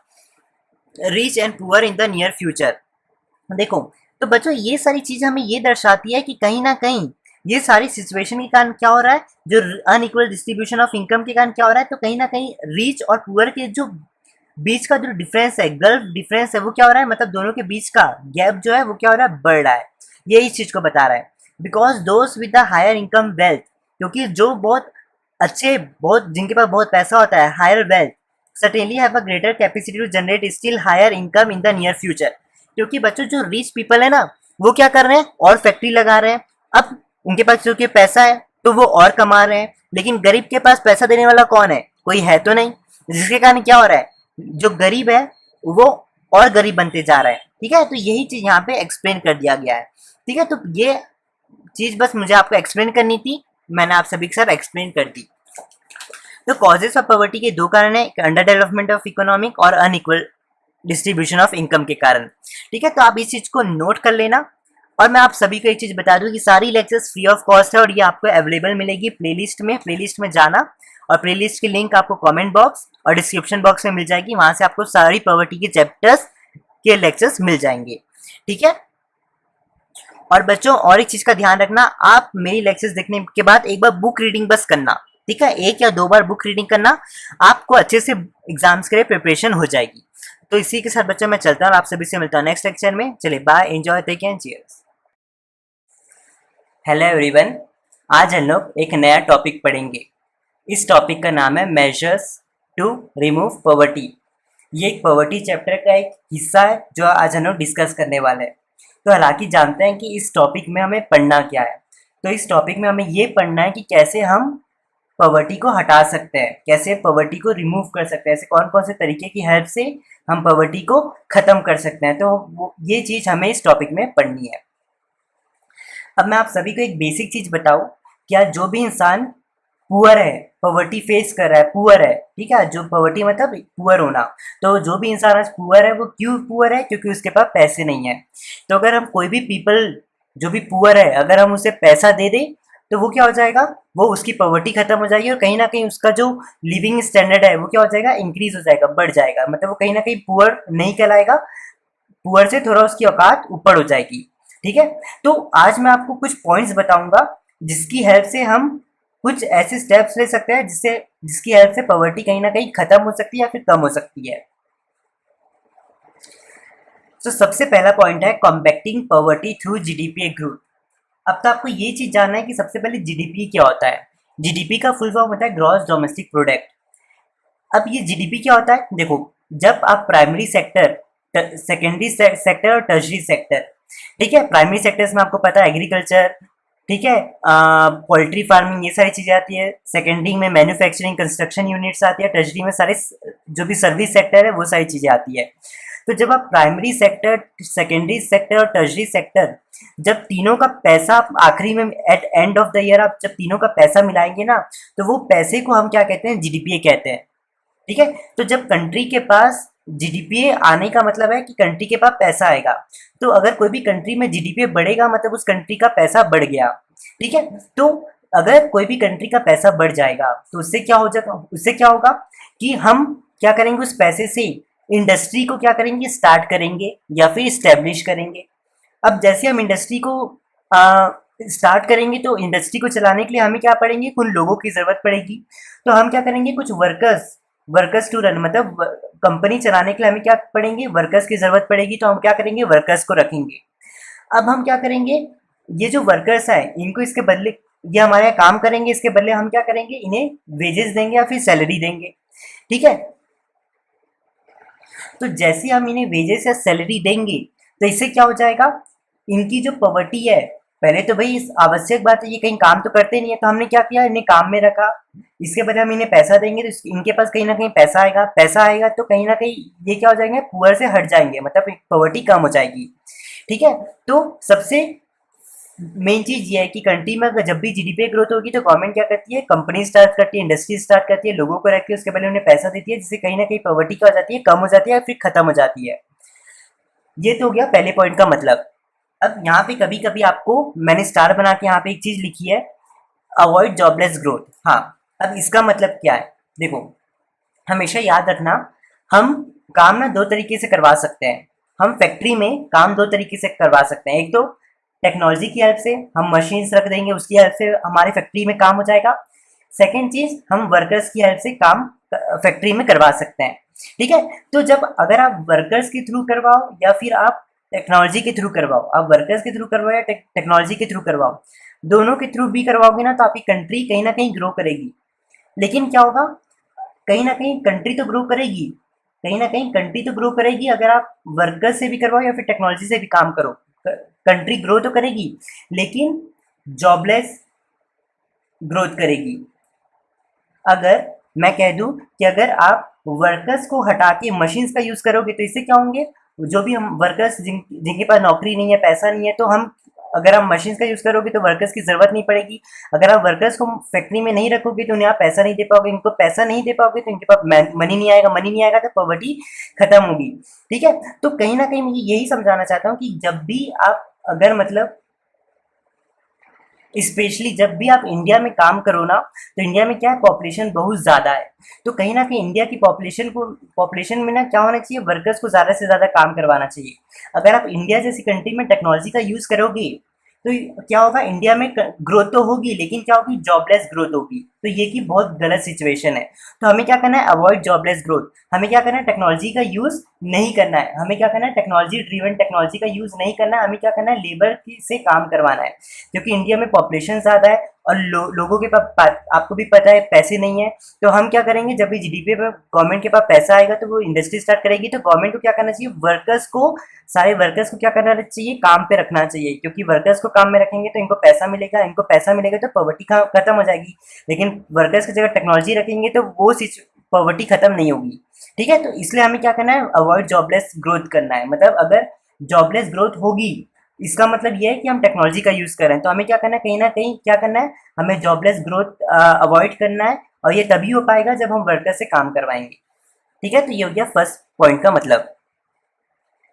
Speaker 1: rich and poor in the near future. देखो तो बच्चों ये सारी चीज हमें ये दर्शाती है कि कहीं ना कहीं ये सारी सिचुएशन के कारण क्या हो रहा है, जो अनइक्वल डिस्ट्रीब्यूशन ऑफ इनकम के कारण क्या हो रहा है, तो कहीं ना कहीं रिच और पुअर के जो बीच का जो डिफरेंस है, गल्फ डिफरेंस है, वो क्या हो रहा है, मतलब दोनों के बीच का गैप जो है वो क्या हो रहा है, बढ़ रहा है। ये इस चीज को बता रहा है। Because those with the higher income wealth, क्योंकि जो बहुत अच्छे, बहुत जिनके पास बहुत पैसा होता है, higher wealth certainly have a greater capacity to generate still higher income in the near future। क्योंकि बच्चों जो रिच पीपल है ना वो क्या कर रहे हैं, और फैक्ट्री लगा रहे हैं, अब उनके पास जो कि पैसा है तो वो और कमा रहे हैं, लेकिन गरीब के पास पैसा देने वाला कौन है, कोई है तो नहीं, जिसके कारण क्या हो रहा है, जो गरीब है वो और गरीब बनते जा रहा है। ठीक है, तो यही चीज यहाँ पे एक्सप्लेन कर दिया गया है। ठीक है, तो ये चीज बस मुझे आपको एक्सप्लेन करनी थी, मैंने आप सभी के साथ एक्सप्लेन कर दी। तो कॉजेस ऑफ पॉवर्टी के दो कारण है, अंडर डेवलपमेंट ऑफ इकोनॉमिक और अनइक्वल डिस्ट्रीब्यूशन ऑफ इनकम के कारण। ठीक है, तो आप इस चीज को नोट कर लेना। और मैं आप सभी को एक चीज बता दूं कि सारी लेक्चर्स फ्री ऑफ कॉस्ट है और ये आपको अवेलेबल मिलेगी प्लेलिस्ट में जाना, और प्लेलिस्ट की लिंक आपको कमेंट बॉक्स और डिस्क्रिप्शन बॉक्स में मिल जाएगी, वहां से आपको सारी पॉवर्टी के चैप्टर्स के लेक्चर्स मिल जाएंगे। ठीक है, और बच्चों और एक चीज का ध्यान रखना, आप मेरी लेक्चर्स देखने के बाद एक बार बुक रीडिंग बस करना। ठीक है, एक या दो बार बुक रीडिंग करना, आपको अच्छे से एग्जाम्स के लिए प्रिपरेशन हो जाएगी। तो इसी के साथ बच्चों मैं चलता हूँ, आप सभी से मिलता हूँ नेक्स्ट लेक्चर में। चलिए bye, enjoy, take care, cheers. Hello everyone, आज हम लोग एक नया टॉपिक पढ़ेंगे। इस टॉपिक का नाम है मेजर्स टू रिमूव पॉवर्टी। ये एक पॉवर्टी चैप्टर का एक हिस्सा है जो आज हम लोग डिस्कस करने वाले हैं। तो हालांकि जानते हैं कि इस टॉपिक में हमें पढ़ना क्या है। तो इस टॉपिक में हमें ये पढ़ना है कि कैसे हम पॉवर्टी को हटा सकते हैं, कैसे पॉवर्टी को रिमूव कर सकते हैं, ऐसे कौन कौन से तरीके की हेल्प से हम पॉवर्टी को खत्म कर सकते हैं। तो ये चीज़ हमें इस टॉपिक में पढ़नी है। अब मैं आप सभी को एक बेसिक चीज़ बताऊं, क्या जो भी इंसान पुअर है, पॉवर्टी फेस कर रहा है, पुअर है, ठीक है, जो पॉवर्टी मतलब पुअर होना, तो जो भी इंसान आज पुअर है वो क्यों पुअर है, क्योंकि उसके पास पैसे नहीं है। तो अगर हम कोई भी पीपल जो भी पुअर है, अगर हम उसे पैसा दे दें तो वो क्या हो जाएगा, वो उसकी पॉवर्टी खत्म हो जाएगी और कहीं ना कहीं उसका जो लिविंग स्टैंडर्ड है वो क्या हो जाएगा, इंक्रीज हो जाएगा, बढ़ जाएगा। मतलब वो कहीं ना कहीं पुअर नहीं कहलाएगा, पुअर से थोड़ा उसकी औकात ऊपर हो जाएगी। ठीक है, तो आज मैं आपको कुछ पॉइंट्स बताऊंगा जिसकी हेल्प से हम कुछ ऐसे स्टेप्स ले सकते हैं जिसकी हेल्प से पॉवर्टी कहीं ना कहीं खत्म हो सकती है या फिर कम हो सकती है। तो सबसे पहला पॉइंट है combating poverty through GDP growth. अब तो आपको ये चीज जानना है कि सबसे पहले जीडीपी क्या होता है। जीडीपी का फुल फॉर्म होता है ग्रॉस डोमेस्टिक प्रोडक्ट। अब ये जीडीपी क्या होता है, देखो, जब आप प्राइमरी सेक्टर, सेकेंडरी सेक्टर और टर्शरी सेक्टर, ठीक है, प्राइमरी सेक्टर्स में आपको पता है एग्रीकल्चर, ठीक है, पोल्ट्री फार्मिंग, ये सारी चीजें आती है। सेकेंडरी में मैन्युफैक्चरिंग कंस्ट्रक्शन यूनिट्स आती है। टर्शरी में सारे जो भी सर्विस सेक्टर है वो सारी चीजें आती है। तो जब आप प्राइमरी सेक्टर, सेकेंडरी सेक्टर और टर्शरी सेक्टर, जब तीनों का पैसा आखिरी में at end of the year आप जब तीनों का पैसा मिलाएंगे ना, तो वो पैसे को हम क्या कहते हैं, जीडीपी कहते हैं। ठीक है, तो जब कंट्री के पास जीडीपी आने का मतलब है कि कंट्री के पास पैसा आएगा। तो अगर कोई भी कंट्री में जीडीपी बढ़ेगा मतलब उस कंट्री का पैसा बढ़ गया। ठीक है, तो अगर कोई भी कंट्री का पैसा बढ़ जाएगा तो उससे क्या हो जाएगा, उससे क्या होगा कि हम क्या करेंगे, उस पैसे से इंडस्ट्री को क्या करेंगे, स्टार्ट करेंगे या फिर स्टेब्लिश करेंगे। अब जैसे हम इंडस्ट्री को स्टार्ट करेंगे तो इंडस्ट्री को चलाने के लिए हमें क्या पड़ेंगे, कुछ लोगों की जरूरत पड़ेगी। तो हम क्या करेंगे, कुछ वर्कर्स टू रन, मतलब कंपनी चलाने के लिए हमें क्या पड़ेंगे, वर्कर्स की जरूरत पड़ेगी। तो हम क्या करेंगे, वर्कर्स को रखेंगे। अब हम क्या करेंगे, ये जो वर्कर्स है इनको इसके बदले, ये हमारे यहाँ काम करेंगे, इसके बदले हम क्या करेंगे, इन्हें वेजेस देंगे या फिर सैलरी देंगे। ठीक है, तो जैसे हम इन्हें वेजेस या सैलरी देंगे तो इससे क्या हो जाएगा, इनकी जो पॉवर्टी है, पहले तो भाई इस आवश्यक बात है, ये कहीं काम तो करते नहीं है, तो हमने क्या किया, इन्हें काम में रखा। इसके बदले हम इन्हें पैसा देंगे तो इनके पास कहीं ना कहीं पैसा आएगा, पैसा आएगा तो कहीं ना कहीं ये क्या हो जाएंगे, पुअर से हट जाएंगे, मतलब पॉवर्टी कम हो जाएगी। ठीक है, तो सबसे मेन चीज ये है कि कंट्री में अगर जब भी जीडीपी ग्रोथ होगी तो गवर्नमेंट क्या करती है, कंपनी स्टार्ट करती है, इंडस्ट्री स्टार्ट करती है, लोगों को रखती है, उसके पहले उन्हें पैसा देती है, जिससे कहीं ना कहीं पॉवर्टी क्या हो जाती है, कम हो जाती है या फिर खत्म हो जाती है। ये तो हो गया पहले पॉइंट का मतलब। अब यहाँ पे कभी कभी आपको मैंने स्टार बना के यहाँ पे एक चीज लिखी है, अवॉइड जॉबलेस ग्रोथ। हाँ, अब इसका मतलब क्या है, देखो, हमेशा याद रखना, हम काम ना दो तरीके से करवा सकते हैं। हम फैक्ट्री में काम दो तरीके से करवा सकते हैं। एक तो टेक्नोलॉजी की हेल्प से, हम मशीन्स रख देंगे, उसकी हेल्प से हमारी फैक्ट्री में काम हो जाएगा। सेकेंड चीज, हम वर्कर्स की हेल्प से काम फैक्ट्री में करवा सकते हैं। ठीक है, तो जब अगर आप वर्कर्स के थ्रू करवाओ या फिर आप टेक्नोलॉजी के थ्रू करवाओ, आप वर्कर्स के थ्रू करवाओ या टेक्नोलॉजी के थ्रू करवाओ, दोनों के थ्रू भी करवाओगे ना तो आपकी कंट्री कहीं ना कहीं ग्रो करेगी। लेकिन क्या होगा, कहीं ना कहीं कंट्री तो ग्रो करेगी, कहीं ना कहीं कंट्री तो ग्रो करेगी अगर आप वर्कर्स से भी करवाओ या फिर टेक्नोलॉजी से भी काम करो, कंट्री ग्रो तो करेगी लेकिन जॉबलेस ग्रोथ करेगी। अगर मैं कह दूं कि अगर आप वर्कर्स को हटा के मशीन्स का यूज करोगे तो इससे क्या होंगे, जो भी हम वर्कर्स जिनके पास नौकरी नहीं है, पैसा नहीं है, तो हम अगर आप मशीन्स का यूज करोगे तो वर्कर्स की जरूरत नहीं पड़ेगी। अगर आप वर्कर्स को फैक्ट्री में नहीं रखोगे तो उन्हें आप पैसा नहीं दे पाओगे, इनको पैसा नहीं दे पाओगे तो इनके पास मनी नहीं आएगा, मनी नहीं आएगा तो पॉवर्टी खत्म होगी। ठीक है, तो कहीं ना कहीं मुझे यही समझाना चाहता हूँ कि जब भी आप अगर मतलब स्पेशली जब भी आप इंडिया में काम करो ना, तो इंडिया में क्या है, पॉपुलेशन बहुत ज़्यादा है। तो कहीं ना कहीं इंडिया की पॉपुलेशन में ना क्या होना चाहिए, वर्कर्स को ज़्यादा से ज़्यादा काम करवाना चाहिए। अगर आप इंडिया जैसी कंट्री में टेक्नोलॉजी का यूज़ करोगे तो क्या होगा, इंडिया में ग्रोथ तो होगी लेकिन क्या होगी, जॉबलेस ग्रोथ होगी। तो ये की बहुत गलत सिचुएशन है। तो हमें क्या करना है, अवॉइड जॉबलेस ग्रोथ। हमें क्या करना है, टेक्नोलॉजी का यूज़ नहीं करना है। हमें क्या करना है, टेक्नोलॉजी ड्रिवन टेक्नोलॉजी का यूज़ नहीं करना है। हमें क्या करना है, लेबर से काम करवाना है। क्योंकि इंडिया में पॉपुलेशन ज़्यादा है और लोगों के पास आपको भी पता है पैसे नहीं है। तो हम क्या करेंगे, जब भी जीडीपी पे गवर्नमेंट के पास पैसा आएगा तो वो इंडस्ट्री स्टार्ट करेगी। तो गवर्नमेंट को क्या करना चाहिए, सारे वर्कर्स को क्या करना चाहिए, काम पे रखना चाहिए। क्योंकि वर्कर्स को काम में रखेंगे तो इनको पैसा मिलेगा, इनको पैसा मिलेगा तो पॉवर्टी खत्म हो जाएगी। लेकिन वर्कर्स की जगह टेक्नोलॉजी रखेंगे तो वो पॉवर्टी खत्म नहीं होगी। ठीक है, तो इसलिए हमें क्या करना है, अवॉइड जॉबलेस ग्रोथ करना है। मतलब अगर जॉबलेस ग्रोथ होगी, इसका मतलब ये है कि हम टेक्नोलॉजी का यूज़ कर रहे हैं। तो हमें क्या करना है, कहीं ना कहीं क्या करना है, हमें जॉबलेस ग्रोथ अवॉइड करना है। और ये तभी हो पाएगा जब हम वर्कर से काम करवाएंगे। ठीक है, तो ये हो गया फर्स्ट पॉइंट का मतलब।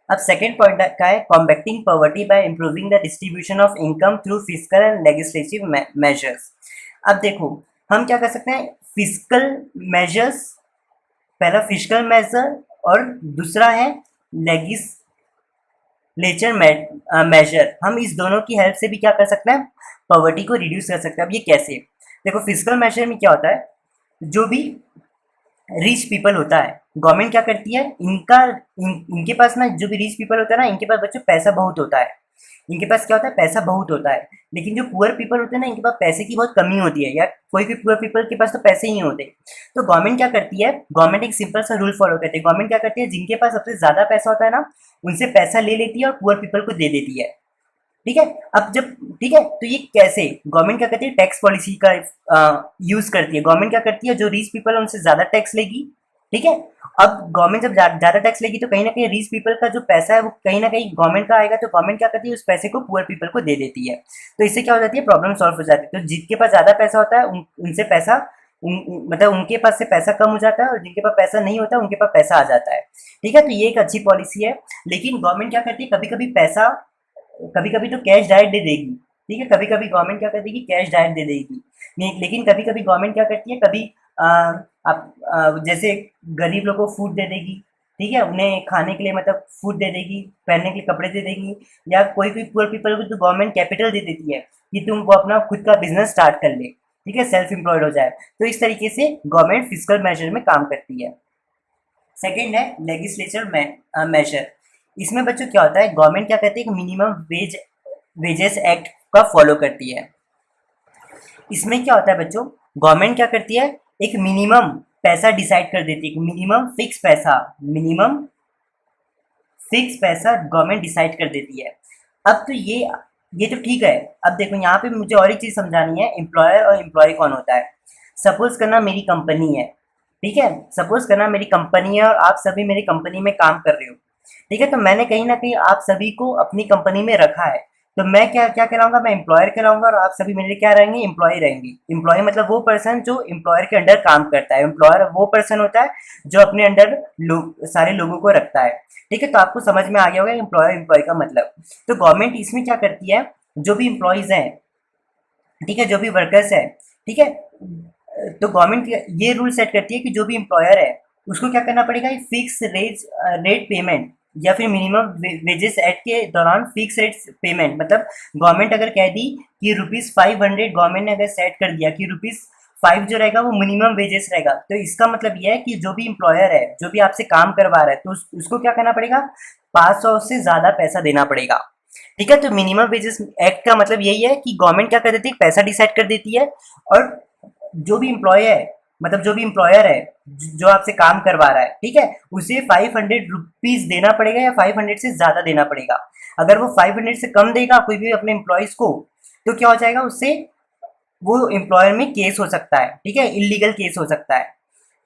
Speaker 1: अब सेकेंड पॉइंट का है, combating poverty by improving the distribution of income through physical and legislative measures. अब देखो, हम क्या कर सकते हैं, फिजिकल मेजर्स, पहला फिजिकल मेजर और दूसरा है लेजिस्लेचर मेजर। हम इस दोनों की हेल्प से भी क्या कर सकते हैं, पॉवर्टी को रिड्यूस कर सकते हैं। अब ये कैसे, देखो फिजिकल मेजर में क्या होता है, जो भी रिच पीपल होता है, गवर्नमेंट क्या करती है, इनके पास ना, जो भी रिच पीपल होता है ना, इनके पास बच्चों पैसा बहुत होता है। इनके पास क्या होता है, पैसा बहुत होता है। लेकिन जो पुअर पीपल होते हैं ना, इनके पास पैसे की बहुत कमी होती है, या कोई भी पुअर पीपल के पास तो पैसे ही नहीं होते। तो गवर्नमेंट क्या करती है, गवर्नमेंट एक सिंपल सा रूल फॉलो करती है। गवर्नमेंट क्या करती है, जिनके पास सबसे ज्यादा पैसा होता है ना, उनसे पैसा ले लेती है और पुअर पीपल को दे देती है। ठीक है, अब जब, ठीक है, तो ये कैसे, गवर्नमेंट क्या करती है, टैक्स पॉलिसी का यूज करती है। गवर्नमेंट क्या करती है, जो रिच पीपल है उनसे ज्यादा टैक्स लेगी। ठीक है, अब गवर्नमेंट जब ज्यादा टैक्स लेगी तो कहीं ना कहीं रिच पीपल का जो पैसा है वो कहीं ना कहीं गवर्नमेंट का आएगा। तो गवर्नमेंट क्या करती है, उस पैसे को पुअर पीपल को दे देती है। तो इससे क्या हो जाती है, प्रॉब्लम सॉल्व हो जाती है। तो जिनके पास ज्यादा पैसा होता है उनसे पैसा मतलब उनके पास से पैसा कम हो जाता है, और जिनके पास पैसा नहीं होता उनके पास पैसा आ जाता है। ठीक है, तो ये एक अच्छी पॉलिसी है। लेकिन गवर्नमेंट क्या करती है, कभी कभी पैसा, कभी कभी तो कैश डायरेक्ट दे देगी। ठीक है, कभी कभी गवर्नमेंट क्या कर देगी, कैश डायरेक्ट दे देगी। नहीं, लेकिन कभी कभी गवर्नमेंट क्या करती है, कभी आप जैसे गरीब लोगों को फूड दे देगी। ठीक है, उन्हें खाने के लिए मतलब फूड दे देगी, पहनने के लिए कपड़े दे देगी। या कोई कोई पुअर पीपल को तो गवर्नमेंट कैपिटल दे देती है कि तुम वो अपना खुद का बिजनेस स्टार्ट कर ले। ठीक है, सेल्फ एम्प्लॉयड हो जाए। तो इस तरीके से गवर्नमेंट फिजिकल मेजर में काम करती है। सेकेंड है लेजिस्लेचर मेजर। इसमें बच्चों क्या होता है, गवर्नमेंट क्या करती है, मिनिमम वेजेस एक्ट का फॉलो करती है। इसमें क्या होता है बच्चों, गवर्नमेंट क्या करती है, एक मिनिमम पैसा डिसाइड कर देती है, मिनिमम फिक्स पैसा गवर्नमेंट डिसाइड कर देती है। अब तो ये तो ठीक है। अब देखो यहाँ पे मुझे और एक चीज समझानी है, एम्प्लॉयर और एम्प्लॉय कौन होता है। सपोज करना मेरी कंपनी है, ठीक है, सपोज करना मेरी कंपनी है और आप सभी मेरी कंपनी में काम कर रहे हो। ठीक है, तो मैंने कहीं ना कहीं आप सभी को अपनी कंपनी में रखा है। तो मैं क्या क्या कहलाऊंगा, मैं एम्प्लॉयर कहलाऊंगा और आप सभी मेरे क्या रहेंगे, एम्प्लॉय रहेंगे। एम्प्लॉय मतलब वो पर्सन जो एम्प्लॉयर के अंडर काम करता है। एम्प्लॉयर वो पर्सन होता है जो अपने अंडर सारे लोगों को रखता है। ठीक है, तो आपको समझ में आ गया होगा एम्प्लॉयर एम्प्लॉय का मतलब। तो गवर्नमेंट इसमें क्या करती है, जो भी एम्प्लॉयज हैं, ठीक है, जो भी वर्कर्स है, ठीक है, तो गवर्नमेंट ये रूल सेट करती है कि जो भी एम्प्लॉयर है उसको क्या करना पड़ेगा, फिक्स रेट पेमेंट या फिर मिनिमम वेजेस एक्ट के दौरान फिक्स रेट पेमेंट। मतलब गवर्नमेंट अगर कह दी कि ₹500, गवर्नमेंट ने अगर सेट कर दिया कि ₹5 जो रहेगा वो मिनिमम वेजेस रहेगा, तो इसका मतलब यह है कि जो भी एम्प्लॉयर है, जो भी आपसे काम करवा रहा है, तो उसको क्या करना पड़ेगा, 500 से ज्यादा पैसा देना पड़ेगा। ठीक है, तो मिनिमम वेजेस एक्ट का मतलब यही है कि गवर्नमेंट क्या कर देती है, पैसा डिसाइड कर देती है, और जो भी एम्प्लॉय है, मतलब जो भी एम्प्लॉयर है जो आपसे काम करवा रहा है, ठीक है, उसे ₹500 देना पड़ेगा या 500 से ज्यादा देना पड़ेगा। अगर वो 500 से कम देगा कोई भी अपने एम्प्लॉयज को, तो क्या हो जाएगा, उससे वो एम्प्लॉयर में केस हो सकता है। ठीक है, इलीगल केस हो सकता है।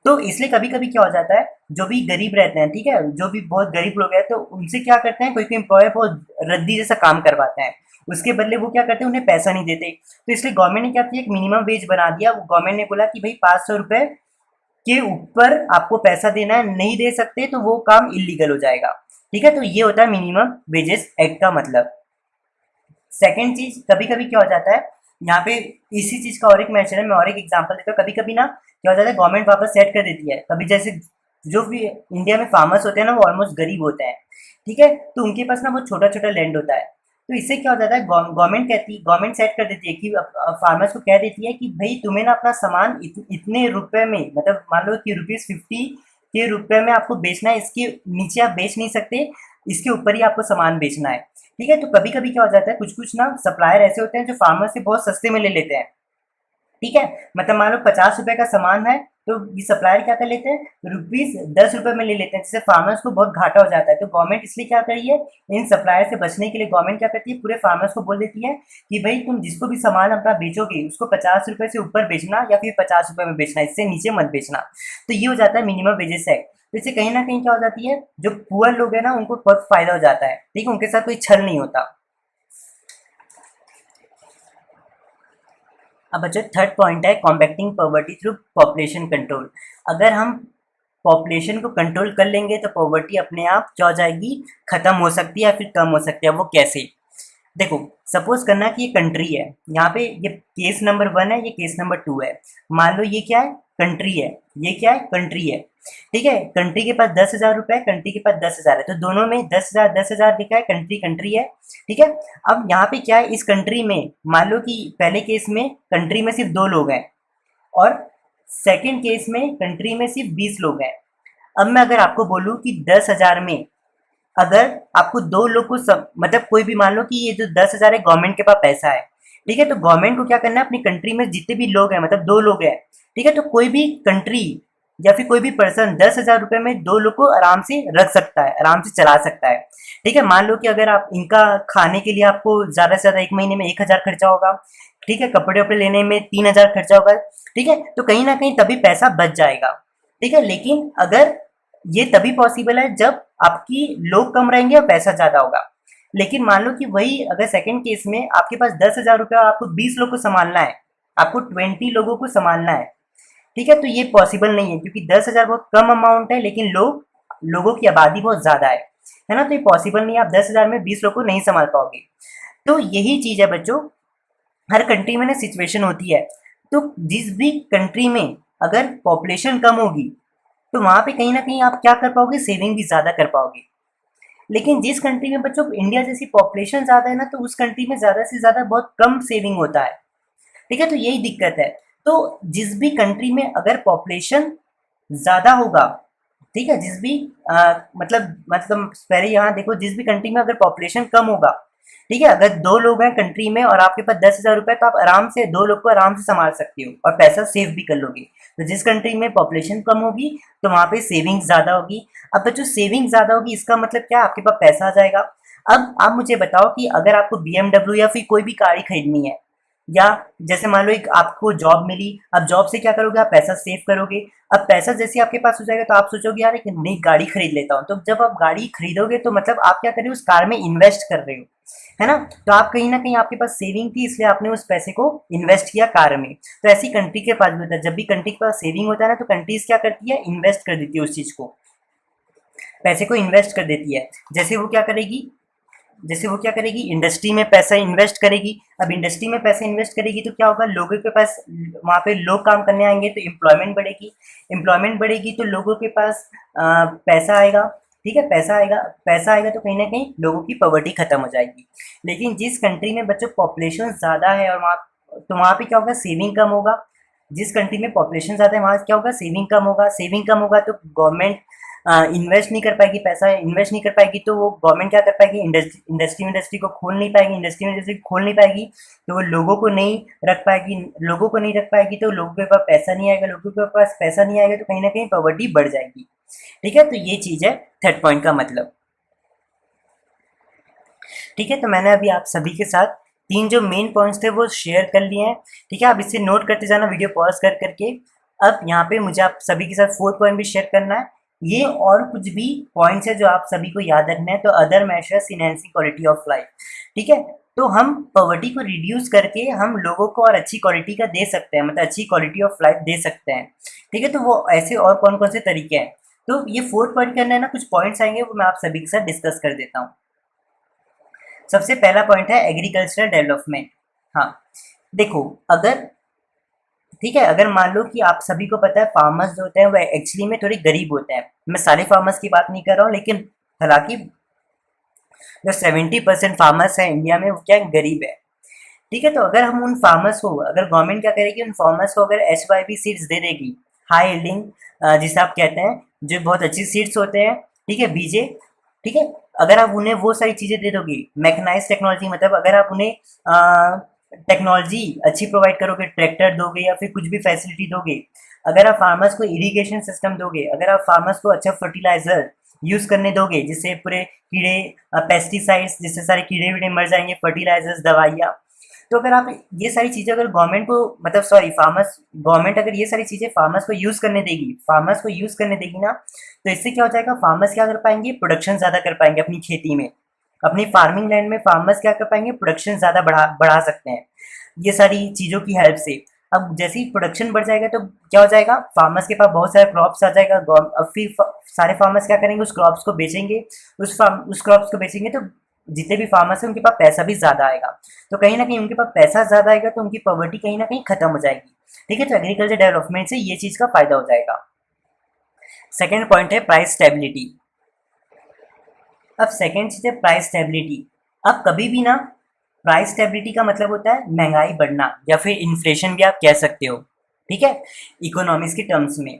Speaker 1: तो इसलिए कभी कभी क्या हो जाता है, जो भी गरीब रहते हैं, ठीक है, जो भी बहुत गरीब लोग हैं, तो उनसे क्या करते हैं, कोई कोई एम्प्लॉयर बहुत रद्दी जैसा काम करवाते हैं, उसके बदले वो क्या करते हैं, उन्हें पैसा नहीं देते। तो इसलिए गवर्नमेंट ने क्या किया, एक मिनिमम वेज बना दिया। गवर्नमेंट ने बोला कि भाई 500 रुपए के ऊपर आपको पैसा देना है, नहीं दे सकते तो वो काम इलीगल हो जाएगा। ठीक है, तो ये होता है मिनिमम वेजेस एक्ट का मतलब। सेकेंड चीज, कभी कभी क्या हो जाता है, यहाँ पे इसी चीज का और एक मेंशन है, मैं और एक एग्जांपल देता हूँ। कभी कभी ना क्या हो जाता है, गवर्नमेंट वापस सेट कर देती है, कभी जैसे जो भी इंडिया में फार्मर्स होते हैं ना, वो ऑलमोस्ट गरीब होते हैं, ठीक है, तो उनके पास ना बहुत छोटा छोटा लैंड होता है। तो इससे क्या हो जाता है, गवर्नमेंट सेट कर देती है कि फार्मर्स को कह देती है कि भाई तुम्हें ना अपना सामान इतने रुपए में, मतलब मान लो कि ₹50 के रुपए में आपको बेचना है, इसके नीचे आप बेच नहीं सकते, इसके ऊपर ही आपको सामान बेचना है। ठीक है, तो कभी कभी क्या हो जाता है, कुछ कुछ ना सप्लायर ऐसे होते हैं जो फार्मर से बहुत सस्ते में ले लेते हैं। ठीक है, मतलब मान लो 50 रुपए का सामान है, तो ये सप्लायर क्या कर लेते हैं, ₹10 में ले लेते हैं, जिससे फार्मर्स को बहुत घाटा हो जाता है। तो गवर्नमेंट इसलिए क्या करी है, इन सप्लायर से बचने के लिए गवर्नमेंट क्या करती है, पूरे फार्मर्स को बोल देती है कि भाई तुम जिसको भी सामान अपना बेचोगे, उसको 50 रुपए से ऊपर बेचना या फिर 50 रुपए में बेचना, इससे नीचे मत बेचना। तो ये हो जाता है मिनिमम वेजेस एक्ट। तो इससे कहीं ना कहीं क्या हो जाती है, जो पुअर लोग है ना, उनको बहुत फायदा हो जाता है। ठीक है, उनके साथ कोई छल नहीं होता। अब बच्चों थर्ड पॉइंट है combating poverty through population control. अगर हम पॉपुलेशन को कंट्रोल कर लेंगे तो पॉवर्टी अपने आप क्या हो जाएगी, खत्म हो सकती है या फिर कम हो सकती है। वो कैसे, देखो सपोज करना कि ये कंट्री है, यहाँ पे ये केस नंबर 1 है, ये केस नंबर 2 है। मान लो ये क्या है, कंट्री है, ये क्या है, कंट्री है। ठीक है, कंट्री के पास 10,000 रुपए है, कंट्री के पास 10,000 है, तो दोनों में 10,000 लिखा है, कंट्री कंट्री है। ठीक है, अब यहाँ पे क्या है, इस कंट्री में मान लो कि पहले केस में कंट्री में सिर्फ 2 लोग हैं, और सेकेंड केस में कंट्री में सिर्फ 20 लोग हैं। अब मैं अगर आपको बोलूँ कि 10,000 में अगर आपको 2 लोग को मतलब कोई भी, मान लो कि ये जो 10,000 है गवर्नमेंट के पास पैसा है, ठीक है, तो गवर्नमेंट को क्या करना है, अपनी कंट्री में जितने भी लोग हैं, मतलब 2 लोग हैं, ठीक है, तो कोई भी कंट्री या फिर कोई भी पर्सन 10,000 रुपए में 2 लोग को आराम से रख सकता है, आराम से चला सकता है। ठीक है, मान लो कि अगर आप इनका खाने के लिए आपको ज्यादा से ज्यादा एक महीने में 1,000 खर्चा होगा, ठीक है, कपड़े वपड़े लेने में 3,000 खर्चा होगा, ठीक है, तो कहीं ना कहीं तभी पैसा बच जाएगा। ठीक है, लेकिन अगर ये तभी पॉसिबल है जब आपकी लोग कम रहेंगे और पैसा ज्यादा होगा। लेकिन मान लो कि वही अगर सेकंड केस में आपके पास 10,000 रुपया और आपको 20 लोग को संभालना है, आपको 20 लोगों को संभालना है, ठीक है, तो ये पॉसिबल नहीं है, क्योंकि 10,000 बहुत कम अमाउंट है, लेकिन लोगों की आबादी बहुत ज्यादा है ना, तो ये पॉसिबल नहीं है, आप 10,000 में 20 लोग को नहीं संभाल पाओगे। तो यही चीज है बच्चों, हर कंट्री में ना सिचुएशन होती है। तो जिस भी कंट्री में अगर पॉपुलेशन कम होगी, तो वहां पे कहीं ना कहीं आप क्या कर पाओगे, सेविंग भी ज्यादा कर पाओगे। लेकिन जिस कंट्री में बच्चों इंडिया जैसी पॉपुलेशन ज्यादा है ना, तो उस कंट्री में ज्यादा से ज्यादा बहुत कम सेविंग होता है। ठीक है, तो यही दिक्कत है। तो जिस भी कंट्री में अगर पॉपुलेशन ज्यादा होगा, ठीक है, जिस भी मतलब पहले यहाँ देखो, जिस भी कंट्री में अगर पॉपुलेशन कम होगा, ठीक है, अगर 2 लोग हैं कंट्री में और आपके पास 10,000 रुपए, तो आप आराम से 2 लोग को आराम से संभाल सकते हो और पैसा सेव भी कर लोगे। तो जिस कंट्री में पॉपुलेशन कम होगी, तो वहां पे सेविंग ज्यादा होगी। अब बच्चों सेविंग ज्यादा होगी, इसका मतलब क्या, आपके पास पैसा आ जाएगा। अब आप मुझे बताओ कि अगर आपको BMW या फिर कोई भी कार ही खरीदनी है, या जैसे मान लो एक आपको जॉब मिली, अब जॉब से क्या करोगे, आप पैसा सेव करोगे। अब पैसा जैसे आपके पास हो जाएगा, तो आप सोचोगे यार एक नई गाड़ी खरीद लेता हूँ। तो जब आप गाड़ी खरीदोगे, तो मतलब आप क्या कर रहे हो, उस कार में इन्वेस्ट कर रहे हो, है ना। तो आप कहीं ना कहीं आपके पास सेविंग थी, इसलिए आपने उस पैसे को इन्वेस्ट किया कार में। तो ऐसी कंट्री के पास भी होता है, जब भी कंट्री के पास सेविंग होता है ना, तो कंट्रीज क्या करती है, इन्वेस्ट कर देती है उस चीज को, पैसे को इन्वेस्ट कर देती है। जैसे वो क्या करेगी, इंडस्ट्री में पैसा इन्वेस्ट करेगी। अब इंडस्ट्री में पैसा इन्वेस्ट करेगी तो क्या होगा, लोगों के पास वहाँ पे लोग काम करने आएंगे, तो एम्प्लॉयमेंट बढ़ेगी। एम्प्लॉयमेंट बढ़ेगी तो लोगों के पास पैसा आएगा। ठीक है, पैसा आएगा तो कहीं ना कहीं लोगों की पॉवर्टी खत्म हो जाएगी। लेकिन जिस कंट्री में बच्चों पॉपुलेशन ज़्यादा है और वहाँ, तो वहाँ पे क्या होगा, सेविंग कम होगा। जिस कंट्री में पॉपुलेशन ज़्यादा है, वहाँ क्या होगा, सेविंग कम होगा, तो गवर्नमेंट इन्वेस्ट नहीं कर पाएगी, पैसा इन्वेस्ट नहीं कर पाएगी, तो वो गवर्नमेंट क्या कर पाएगी, इंडस्ट्री को खोल नहीं पाएगी। इंडस्ट्री खोल नहीं पाएगी, तो वो लोगों को नहीं रख पाएगी, तो लोगों के पास पैसा नहीं आएगा। लोगों के पास पैसा नहीं आएगा, तो कहीं ना कहीं पॉवर्टी बढ़ जाएगी। ठीक है, तो ये चीज़ है थर्ड पॉइंट का मतलब। ठीक है, तो मैंने अभी आप सभी के साथ 3 जो मेन पॉइंट्स थे वो शेयर कर लिए हैं। ठीक है, आप इसे नोट करते जाना वीडियो पॉज कर करके। अब यहाँ पे मुझे आप सभी के साथ 4 पॉइंट भी शेयर करना है। ये और कुछ भी पॉइंट्स है जो आप सभी को याद रखना है। तो other measures enhancing quality of life, ठीक है। तो हम पॉवर्टी को रिड्यूस करके हम लोगों को और अच्छी क्वालिटी का दे सकते हैं, मतलब अच्छी क्वालिटी ऑफ लाइफ दे सकते हैं, ठीक है। तो वो ऐसे और कौन कौन से तरीके हैं, तो ये 4 पॉइंट करना है ना, कुछ पॉइंट्स आएंगे वो मैं आप सभी के साथ डिस्कस कर देता हूँ। सबसे पहला पॉइंट है एग्रीकल्चरल डेवलपमेंट। हाँ देखो, अगर ठीक है, अगर मान लो कि आप सभी को पता है फार्मर्स जो होते हैं वो एक्चुअली में थोड़े गरीब होते हैं। मैं सारे फार्मर्स की बात नहीं कर रहा हूँ, लेकिन हालांकि जो 70% फार्मर्स हैं इंडिया में वो क्या है, गरीब है, ठीक है। तो अगर हम उन फार्मर्स को, अगर गवर्नमेंट क्या करेगी, उन फार्मर्स को अगर HYB सीड्स दे देगी, हाई यील्डिंग जिसे आप कहते हैं, जो बहुत अच्छी सीड्स होते हैं, ठीक है, बीजे, ठीक है। अगर आप उन्हें वो सारी चीज़ें दे दोगे, मैकेनाइज टेक्नोलॉजी, मतलब अगर आप उन्हें टेक्नोलॉजी अच्छी प्रोवाइड करोगे, ट्रैक्टर दोगे या फिर कुछ भी फैसिलिटी दोगे, अगर आप फार्मर्स को इरिगेशन सिस्टम दोगे, अगर आप फार्मर्स को अच्छा फर्टिलाइजर यूज करने दोगे जिससे पूरे कीड़े, पेस्टिसाइड्स, जिससे सारे कीड़े वीड़े मर जाएंगे, फर्टिलाइजर्स, दवाइयाँ, तो अगर आप ये सारी चीज़ें अगर गवर्नमेंट को, मतलब सॉरी फार्मर्स, गवर्नमेंट अगर ये सारी चीज़ें फार्मर्स को यूज़ करने देगी, फार्मर्स को यूज़ करने देगी ना, तो इससे क्या हो जाएगा, फार्मर्स क्या कर पाएंगे, प्रोडक्शन ज़्यादा कर पाएंगे अपनी खेती में, अपनी फार्मिंग लैंड में फार्मर्स क्या कर पाएंगे, प्रोडक्शन ज़्यादा बढ़ा सकते हैं ये सारी चीज़ों की हेल्प से। अब जैसे ही प्रोडक्शन बढ़ जाएगा तो क्या हो जाएगा, फार्मर्स के पास बहुत सारे क्रॉप्स आ जाएगा, अब फिर सारे फार्मर्स क्या करेंगे, उस क्रॉप्स को बेचेंगे, उस क्रॉप्स को बेचेंगे तो जितने भी फार्मर्स हैं उनके पास पैसा भी ज़्यादा आएगा। तो कहीं ना कहीं उनके पास पैसा ज़्यादा आएगा तो उनकी पॉवर्टी कहीं ना कहीं खत्म हो जाएगी, ठीक है। तो एग्रीकल्चर डेवलपमेंट से ये चीज़ का फायदा हो जाएगा। सेकेंड पॉइंट है प्राइस स्टेबिलिटी। अब सेकेंड चीज़ है प्राइस स्टेबिलिटी। अब कभी भी ना, प्राइस स्टेबिलिटी का मतलब होता है महंगाई बढ़ना या फिर इन्फ्लेशन भी आप कह सकते हो, ठीक है, इकोनॉमिक्स के टर्म्स में।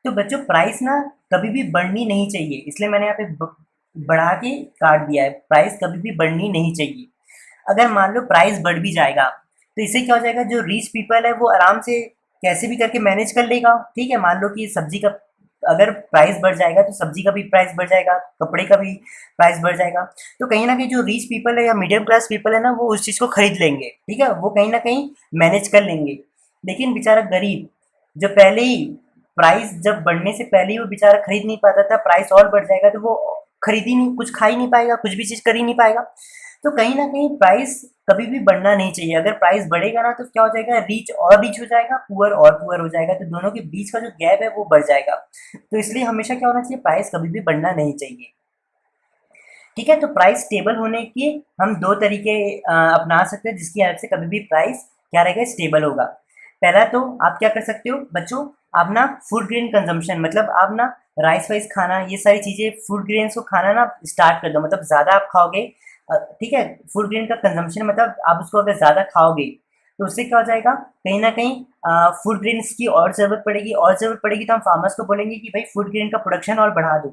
Speaker 1: तो बच्चों प्राइस ना कभी भी बढ़नी नहीं चाहिए, इसलिए मैंने यहाँ पे बढ़ा के काट दिया है, प्राइस कभी भी बढ़नी नहीं चाहिए। अगर मान लो प्राइस बढ़ भी जाएगा तो इससे क्या हो जाएगा, जो रिच पीपल है वो आराम से कैसे भी करके मैनेज कर लेगा, ठीक है। मान लो कि सब्जी का अगर प्राइस बढ़ जाएगा तो सब्जी का भी प्राइस बढ़ जाएगा, कपड़े का भी प्राइस बढ़ जाएगा, तो कहीं ना कहीं जो रिच पीपल है या मीडियम क्लास पीपल है ना, वो उस चीज़ को खरीद लेंगे, ठीक है, वो कहीं ना कहीं मैनेज कर लेंगे। लेकिन बेचारा गरीब, जो पहले ही प्राइस जब बढ़ने से पहले ही वो बेचारा खरीद नहीं पाता था, प्राइस और बढ़ जाएगा तो वो खरीद ही नहीं, कुछ खा ही नहीं पाएगा, कुछ भी चीज़ कर ही नहीं पाएगा। तो कहीं ना कहीं प्राइस कभी भी बढ़ना नहीं चाहिए। अगर प्राइस बढ़ेगा ना तो क्या हो जाएगा, रिच और रिच हो जाएगा, पुअर और पुअर हो जाएगा, तो दोनों के बीच का जो गैप है वो बढ़ जाएगा। तो इसलिए हमेशा क्या होना चाहिए, प्राइस कभी भी बढ़ना नहीं चाहिए, ठीक है। तो प्राइस स्टेबल होने के हम दो तरीके अपना सकते हैं जिसकी हेल्प से कभी भी प्राइस क्या रहेगा, स्टेबल होगा। पहला तो आप क्या कर सकते हो बच्चों, आप ना फूड ग्रेन कंजम्पशन, मतलब आप ना राइस वाइस खाना, ये सारी चीज़ें फूड ग्रेन्स को खाना ना स्टार्ट कर दो, मतलब ज़्यादा आप खाओगे, ठीक है। फूड ग्रेन का कंजम्पशन मतलब आप उसको अगर ज़्यादा खाओगे तो उससे क्या हो जाएगा, कहीं ना कहीं फूड ग्रेन्स की और ज़रूरत पड़ेगी, और ज़रूरत पड़ेगी तो हम फार्मर्स को बोलेंगे कि भाई फूड ग्रेन का प्रोडक्शन और बढ़ा दो,